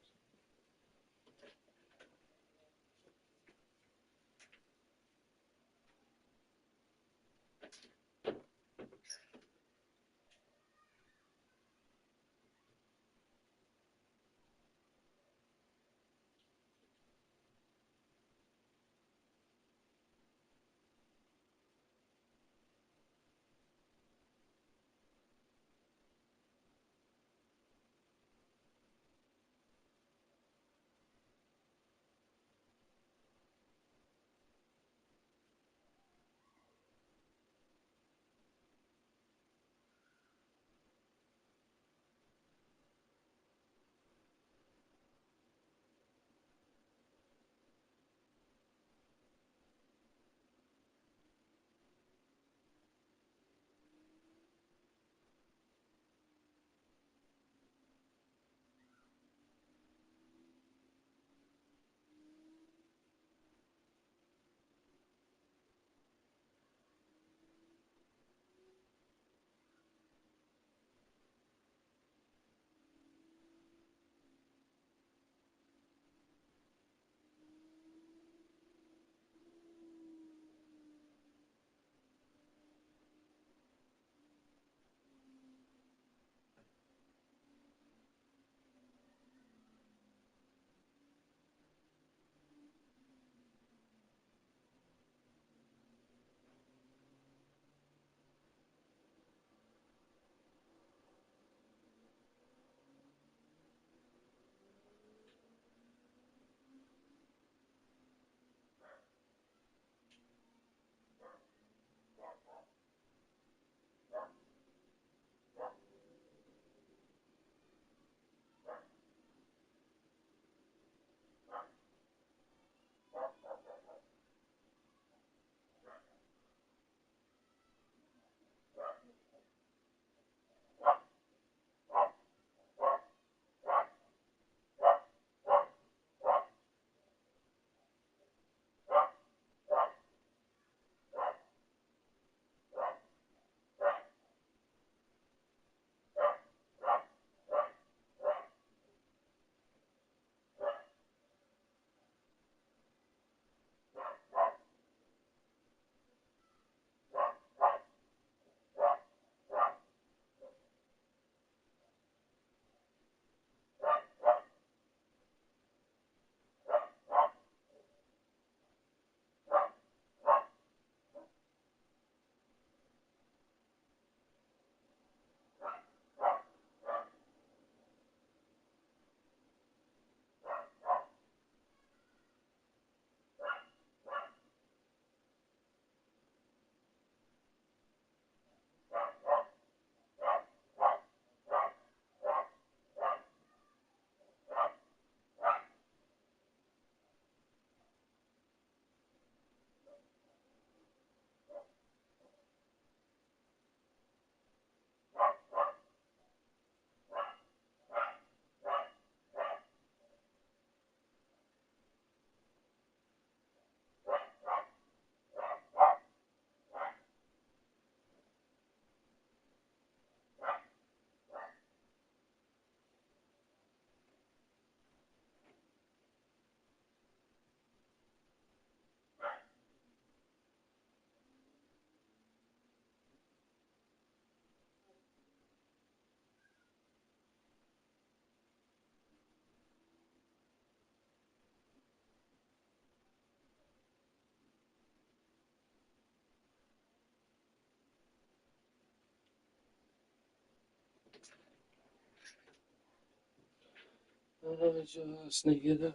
Just need a little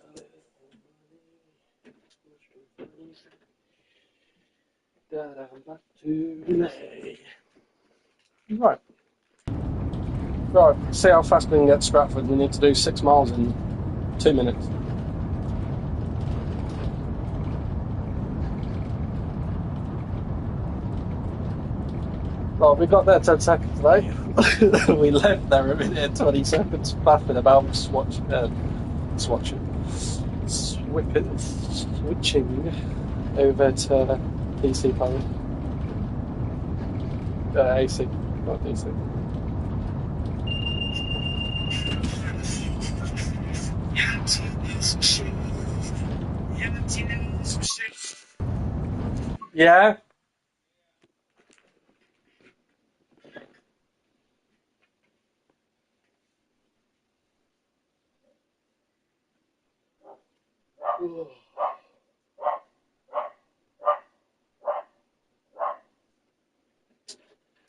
that I'm back to lay. Right. Right, see how fast we can get to Stratford. We need to do 6 miles in 2 minutes. Well, we got there 10 seconds late. We left there a minute and 20 seconds faffing about switching over to DC power. AC, not DC. Yeah.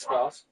Glass.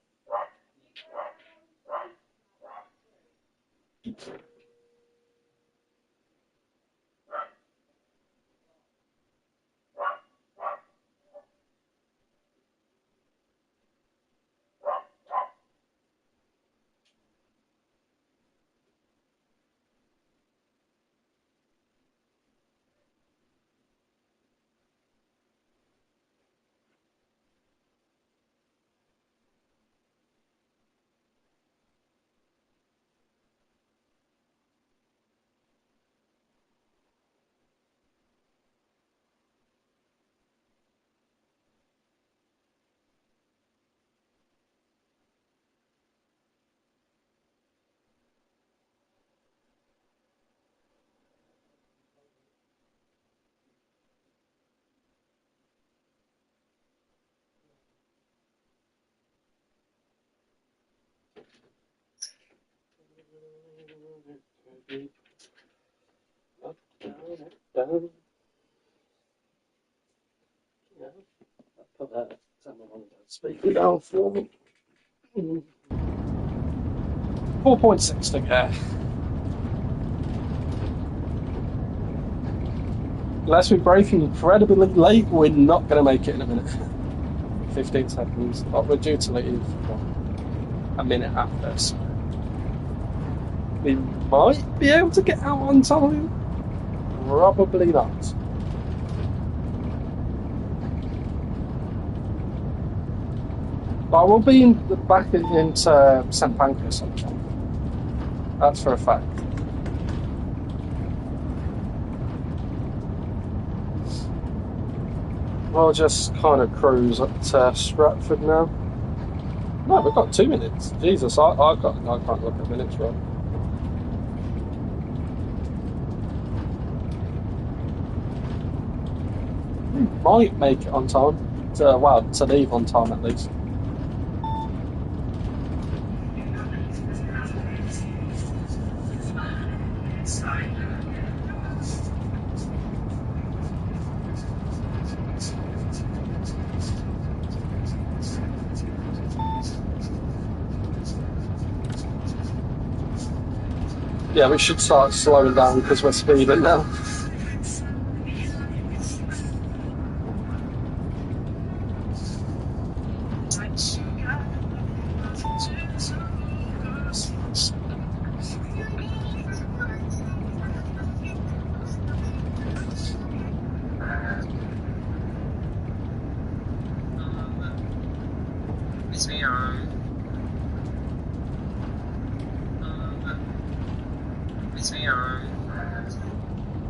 Up, down. Yeah. Put that on speaker down for me. 4.6 to go. Unless we break incredibly late, we're not going to make it in a minute. 15 seconds. But we're due to leave a minute after, so we might be able to get out on time. Probably not. But I will be back into St Pancras sometime. That's for a fact. We'll just kind of cruise up to Stratford now. No, we've got 2 minutes. Jesus, I can't look at minutes, right? We might make it on time. To leave on time at least. Yeah, we should start slowing down because we're speeding now.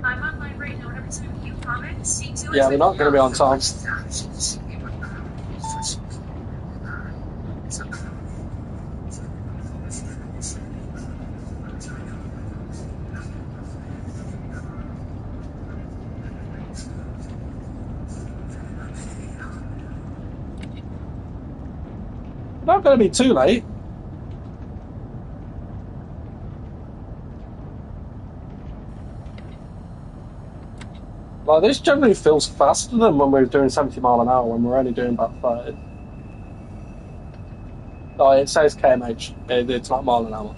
I'm online right now. Every time you comment, C2 Yeah, we're not going to be on time. We're not going to be too late. Like, this generally feels faster than when we were doing 70 mile an hour when we're only doing about 30. Oh, it says kmh. It's not mile an hour.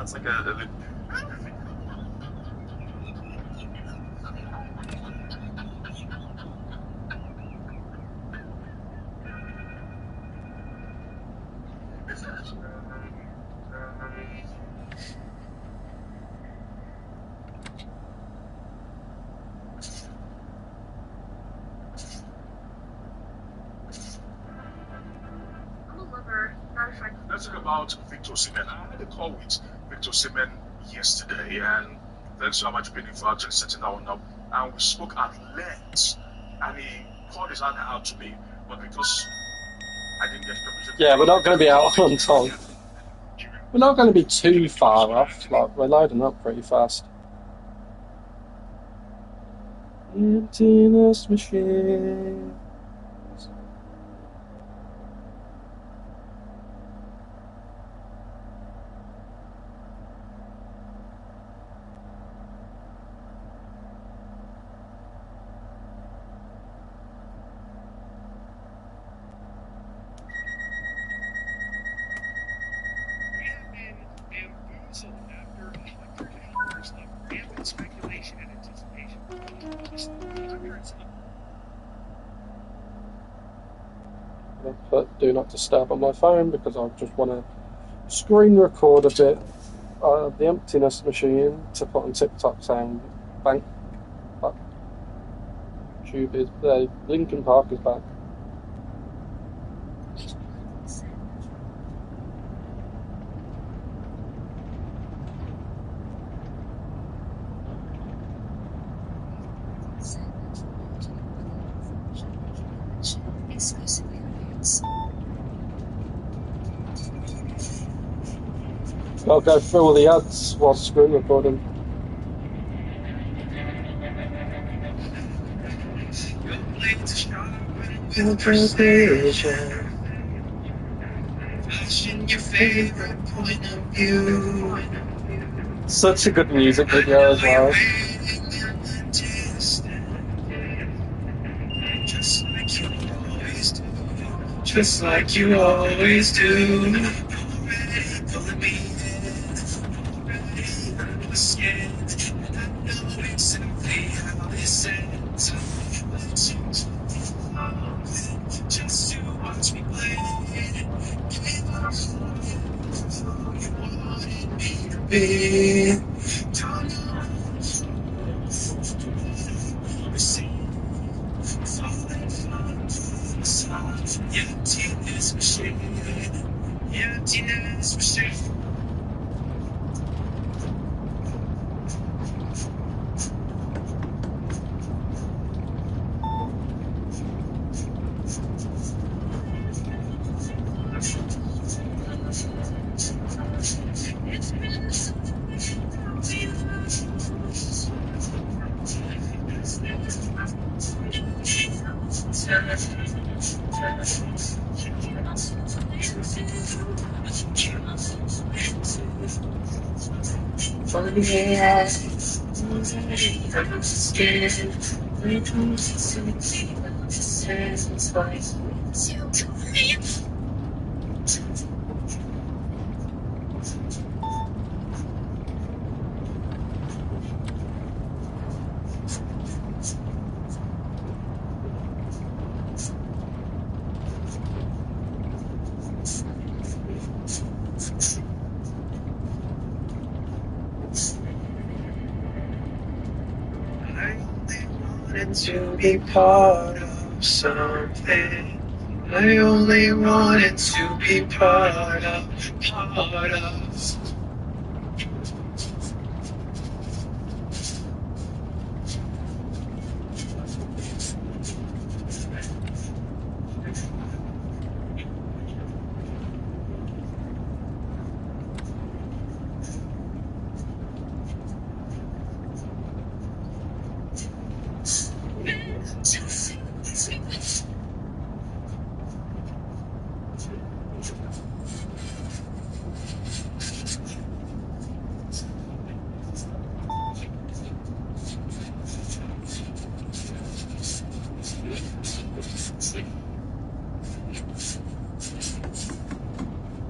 That's like a let's talk about Victor Osimhen. I had a call with Victor Osimhen yesterday, and thanks so much being for actually setting that one up. And we spoke at length, and he called his hand out to me, but because I didn't get permission. Yeah, we're not going to be out on time. We're not going to be too far off. Like, we're loading up pretty fast. Emptiness machine. Speculation and anticipation. I'll put do not disturb on my phone because I just want to screen record a bit of the emptiness machine to put on TikTok saying thank Tube is there. Linkin Park is back. Exclusively on I'll go through all the ads while screen recording. Such a good music video as well. just like you always do. Just to watch me play. You wanted me to be. Emptiness machine. Emptiness machine. To be part of something. I only wanted to be part of.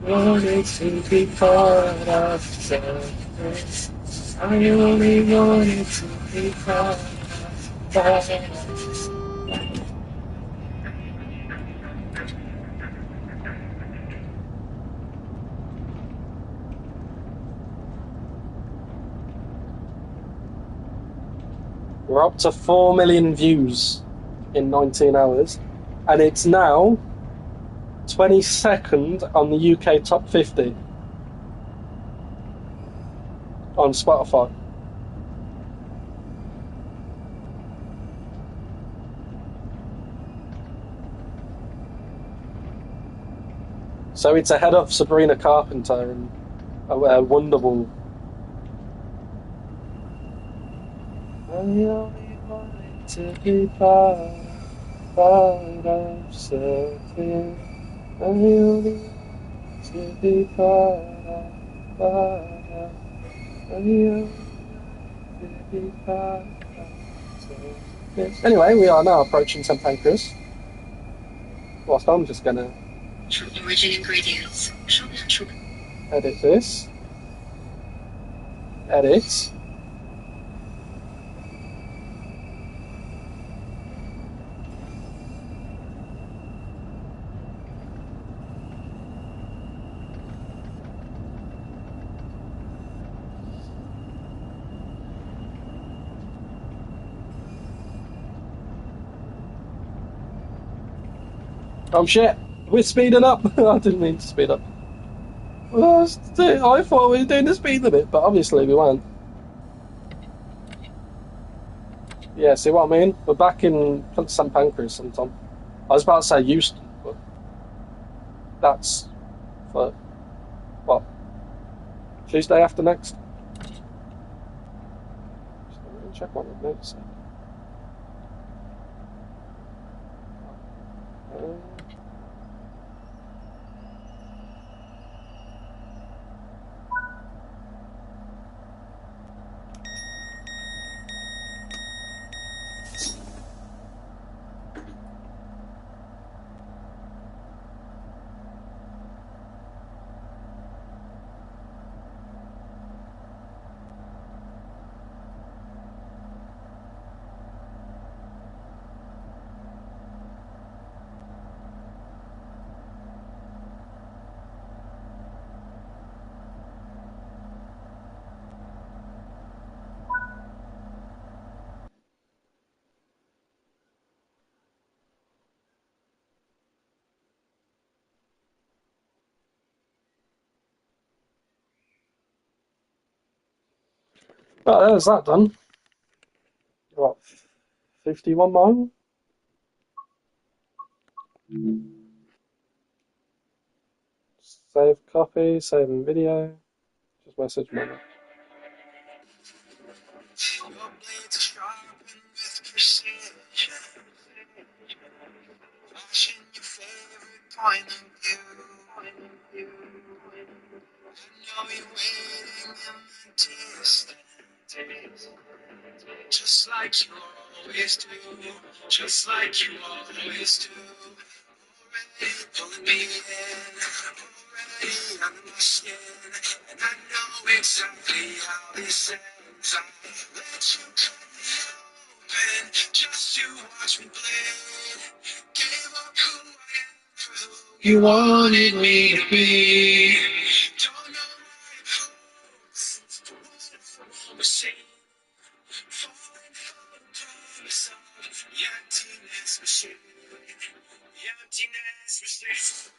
Wanted to be part of. surface. I only wanted to be far. We're up to 4 million views in 19 hours, and it's now 22nd on the UK top 50 on Spotify. So it's ahead of Sabrina Carpenter and Wonderwall. I only wanted to be part of something. I only wanted to be part of. I only wanted to be part of something. Anyway, we are now approaching St Pancras. Whilst I'm just gonna Origin ingredients. edit this. Edit. Oh shit! We're speeding up! I didn't mean to speed up. Well, I thought we were doing the speed limit, but obviously we weren't. Yeah, see what I mean? We're back in St Pancras sometime. I was about to say Houston, but that's for what? Tuesday after next? Check what the notes say. Oh, there's that done. What, 51 mile? Save copy, saving video. Just message me. Your blades are sharpened with precision. Flashing your favorite point of view. I know you're waiting in the distance. Just like you always do. Just like you always do. Already pulling me in. Already under my skin. And I know exactly how this ends. I let you cut me open just to watch me bleed. Gave up who I am for who you wanted me to be. Don't know my hopes. We're seeing falling from the promise of the emptiness machine. The emptiness machine.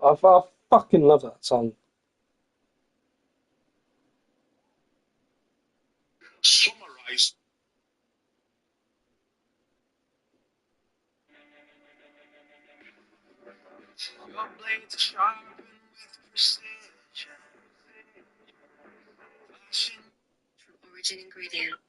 I fucking love that song. Summarize. Your blades are sharpened with precision. Flashing Origin ingredient.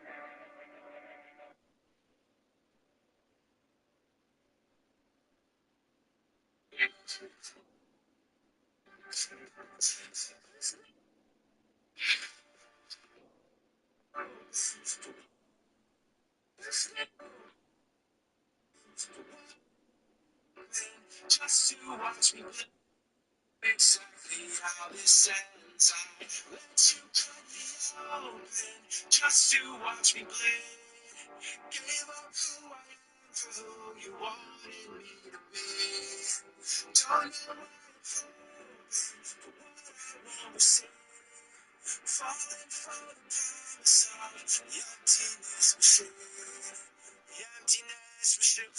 Just to watch me play. Exactly how this ends. I let you cut me open just to watch me bleed. Gave up who I am for who you wanted me to be. Don't know what I see. Falling for the promise of the emptiness machine. The emptiness machine.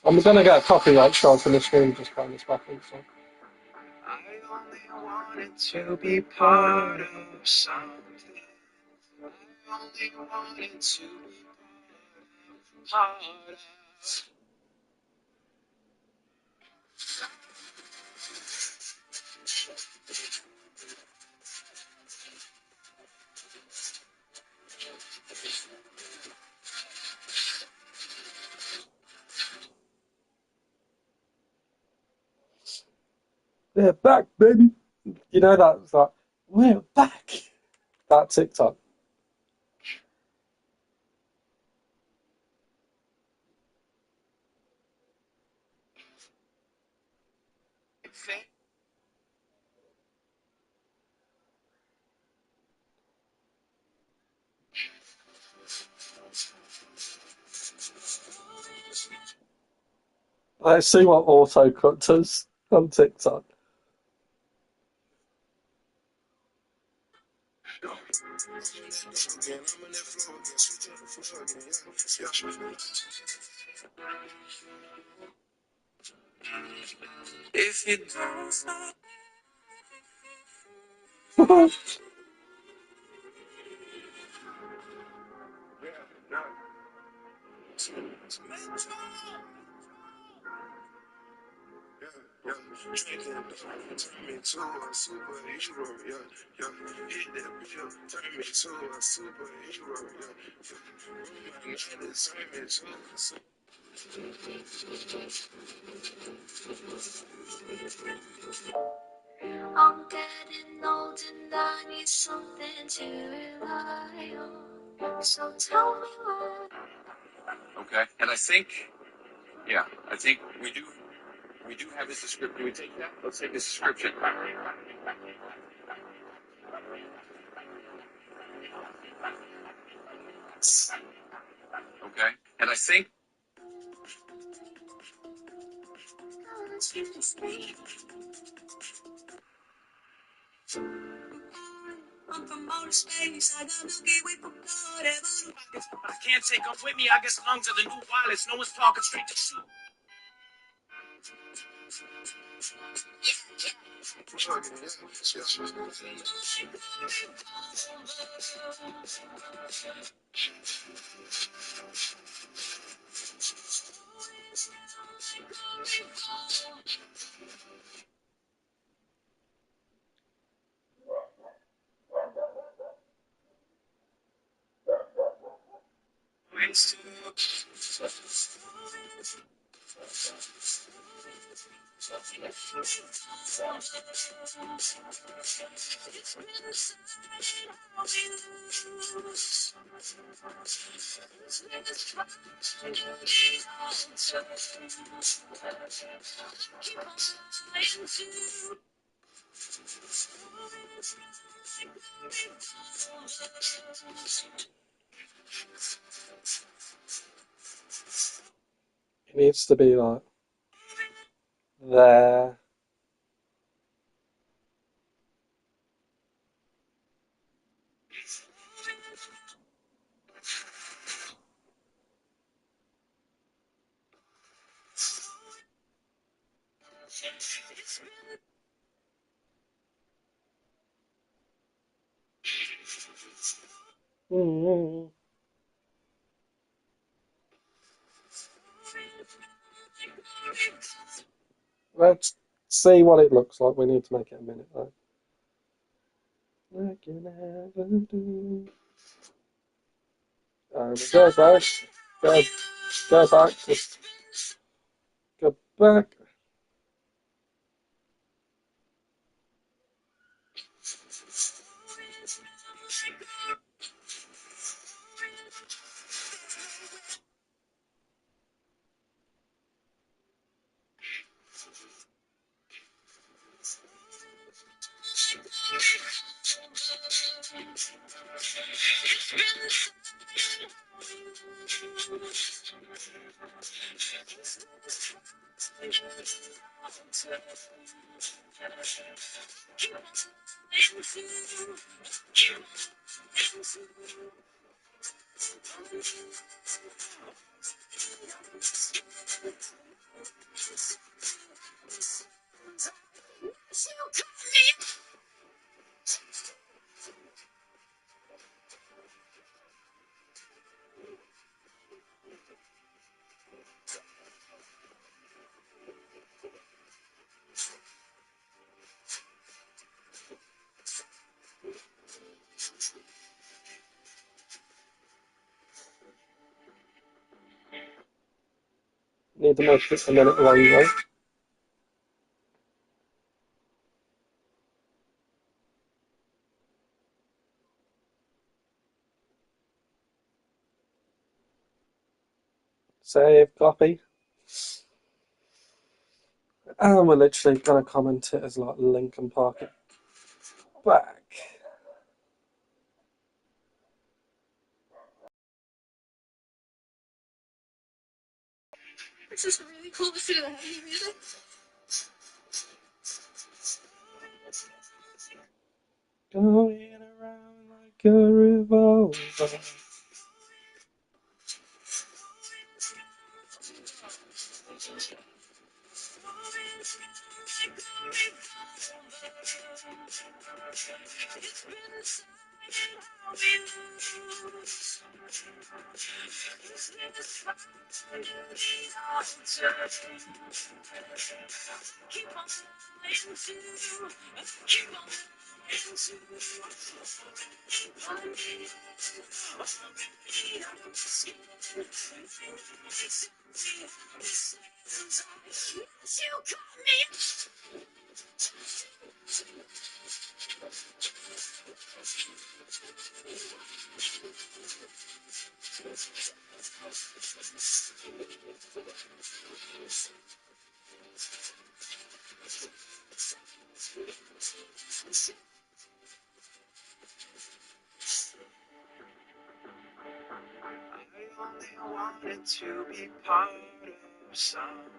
I'm gonna get a copyright strike from the screen just playing this back in, so. I only wanted to be part of something. I only wanted to be part of. They're back, baby. You know that's like, we're back. That TikTok. Let's see what autocut does on TikTok. If you don't stop. Drinking, turn me to a superhero, yeah, yeah. Hit that pill, turn me to a superhero, yeah, yeah. My night is turn me to a superhero. I'm getting old and I need something to rely on. So tell me why. Okay, and I think we do have this description. Can we take that? Let's take this description. Okay, and I think. I'm from outer space. I got Milky Way from I can't take them with me. I guess lungs are the new wireless. No one's talking straight to shoot. It needs to be like there. Mm. Let's see what it looks like. We need to make it a minute though. Like you never do. Go back. Go, go back. Just go back. Need to make it a minute long though. Save, copy. And we're literally going to comment it as like Lincoln Park it back. This is really close to the heavy music. Going around like a revolver. I only wanted to be part of something.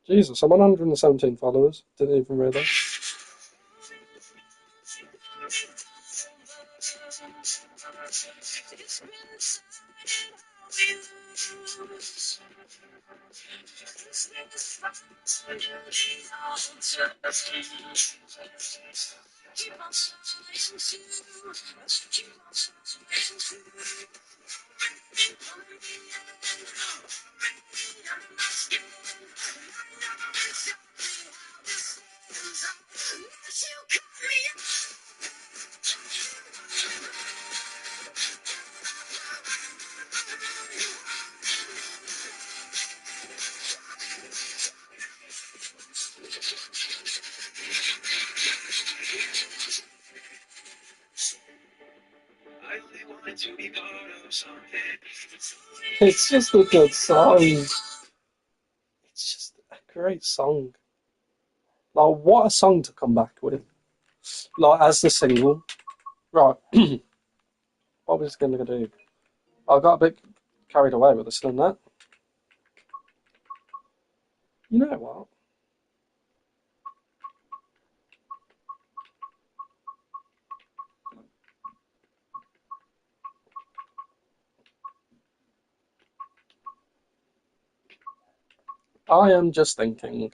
Jesus, I'm on 117 followers. Didn't even realise. I only wanted to be part of something. It's just a good song. It's just a great song. Like, what a song to come back with. Like, as the single. Right. What was I going to do? I got a bit carried away with listening to that. You know what? I am just thinking.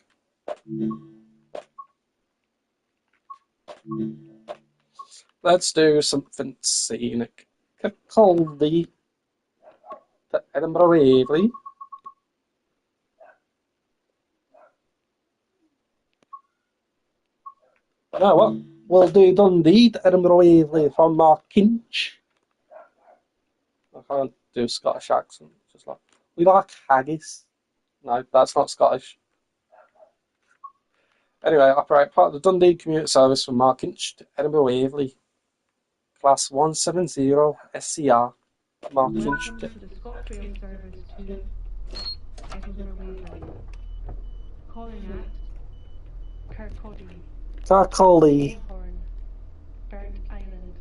Let's do something scenic. Capaldi to Edinburgh Waverley. You know what? We'll do Dundee to Edinburgh Waverley from Mark Kinch. I can't do a Scottish accent. Just like, we like haggis. No, that's not Scottish. Anyway, operate part of the Dundee commuter service from Markinch to Edinburgh Waverley. Class 170 SCR. Markinch Welcome to to the ScotRail service to Edinburgh Waverley. Calling at Kirkcaldy, Kirkcaldy. Moorhorn, Burnt Island,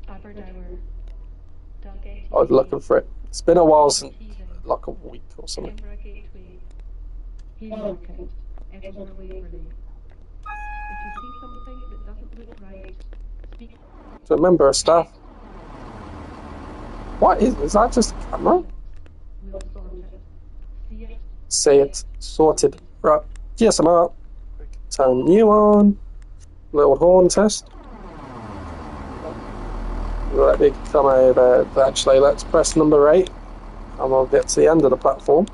Aberdour, Dalgety I was looking for it. It's been a while since, Teething, like a week or something. Edinburgh Gateway, Haymarket, Edinburgh Waverley. If you see something that doesn't look right, speak. To a member of staff. What is that just a camera? We'll sort it. See it. Say it. Sorted. Right. Yes, I'm out. Turn you on. Little horn test. Let me come over. Actually, let's press number 8 and we'll get to the end of the platform.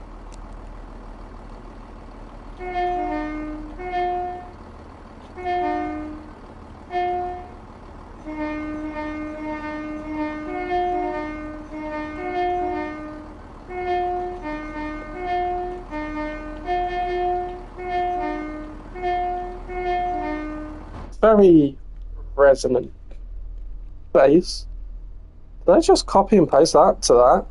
Very resonant bass. Did I just copy and paste that to that?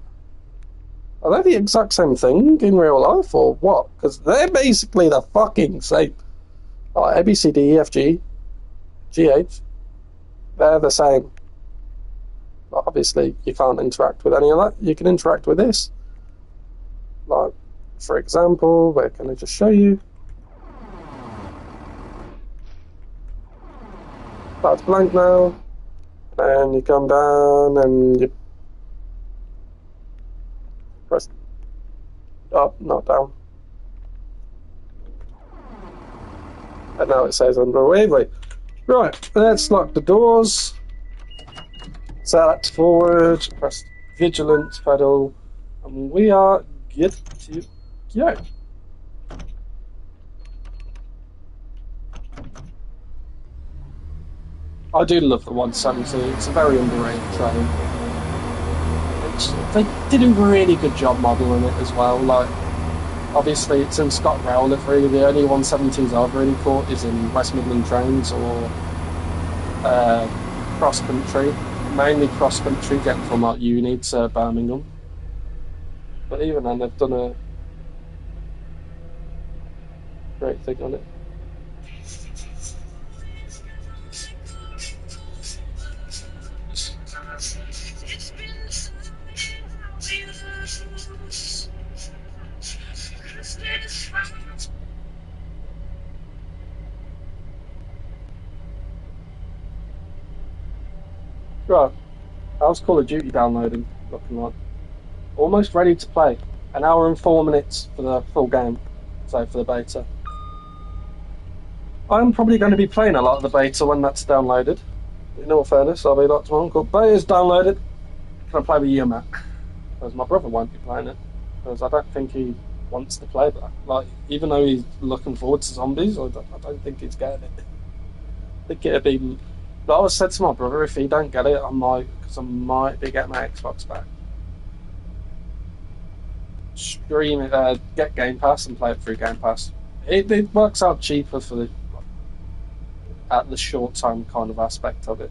Are they the exact same thing in real life or what? Because they're basically the fucking same. Like A, B, C, D, E, F, G, G, H. They're the same. But obviously, you can't interact with any of that. You can interact with this. Like, for example, where can I just show you? That's blank now. And you come down and you press up, not down. And now it says under Waverley. Right, let's lock the doors. Select forward, press Vigilance pedal, and we are good to go. I do love the 170. It's a very underrated train. They did a really good job modelling it as well. Like, obviously, it's in ScotRail livery. The only 170s I've really caught is in West Midland trains or cross country. Mainly cross country, getting from like uni to Birmingham. But even then, they've done a great thing on it. Right, how's Call of Duty downloading looking like? Almost ready to play. An hour and 4 minutes for the full game, so for the beta. I'm probably going to be playing a lot of the beta when that's downloaded. In all fairness, I'll be like to Uncle, beta's downloaded. Can I play with you, Matt? Because my brother won't be playing it. Because I don't think he wants to play that. Like, even though he's looking forward to zombies, I don't think he's getting it. I think it'd be. But I was said to my brother, if he don't get it, I might, because I might be getting my Xbox back. Stream it, get Game Pass and play it through Game Pass. It works out cheaper for at the short time kind of aspect of it.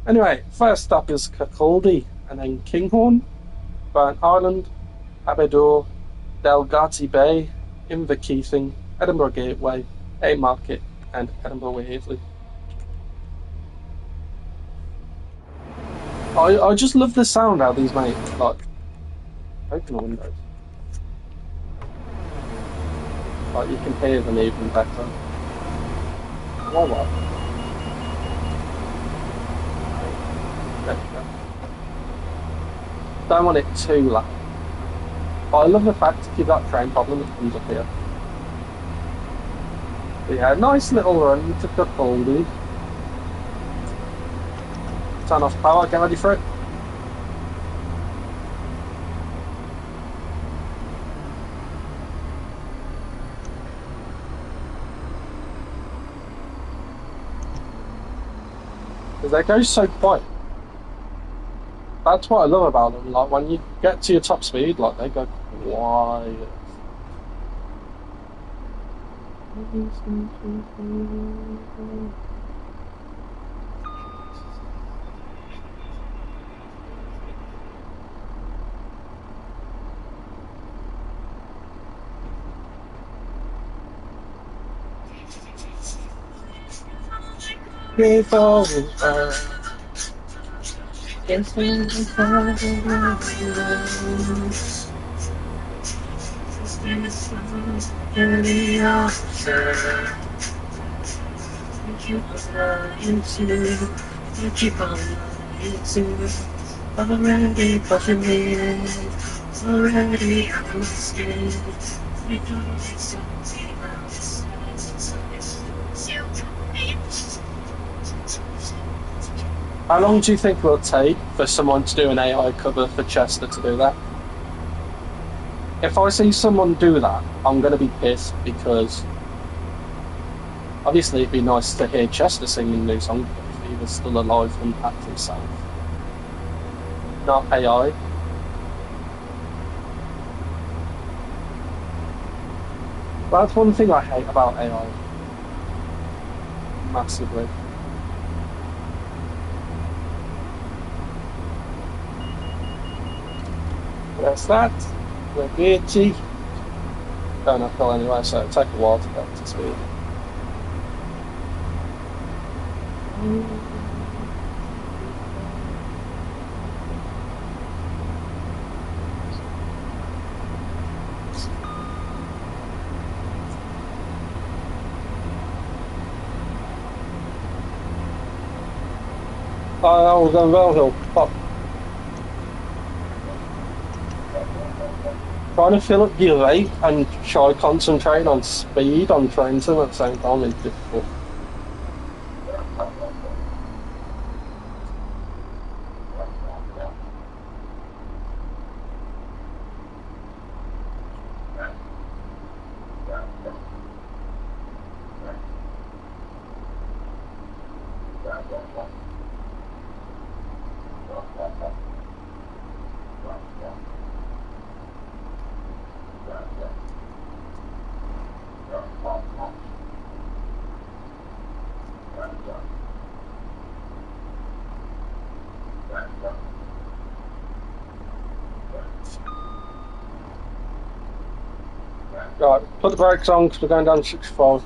Anyway, first up is Kirkcaldy, and then Kinghorn, Burnt Island, Aberdour, Dalgety Bay, Inverkeithing, Edinburgh Gateway, Haymarket, and Edinburgh Waverley. I just love the sound how these make, like, open the windows. Like, you can hear them even better. Why what? There we go. Don't want it too loud. But I love the fact if you've got a train problem, it comes up here. But yeah, nice little run to Kirkcaldy. Turn off power, get ready for it. Because they go so quiet. That's what I love about them. Like, when you get to your top speed, like, they go quiet. People How long do you think it will take for someone to do an AI cover for Chester to do that? If I see someone do that, I'm going to be pissed because obviously it'd be nice to hear Chester singing new songs if he was still alive and backed himself. Not AI. That's one thing I hate about AI. Massively. There's that. We're beardy. Going uphill anyway, so it'll take a while to get up to speed. Oh, we're going Vale Hill. Fuck. Trying to fill up your rate and try concentrate on speed on Trenton at the same time is difficult. Right, put the brakes on because we're going down 65.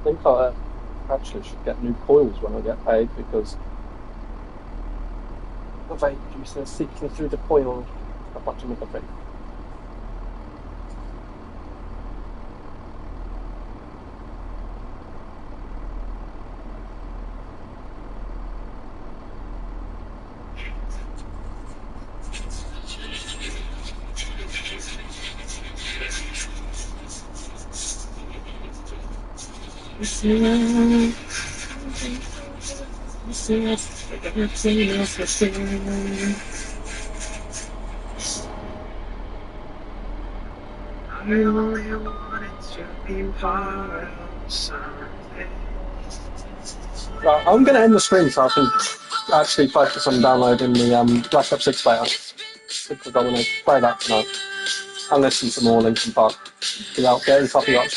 Think like that. Actually, should get new coils when I get paid because the vape juice is seeping through the coil at the bottom of the vape. I only wanted to be part of something. Right, I'm going to end the stream so I can actually focus on downloading the Black Ops 6 beta. Because I want to play that tonight and listen to more Linkin Park without getting copyright strikes.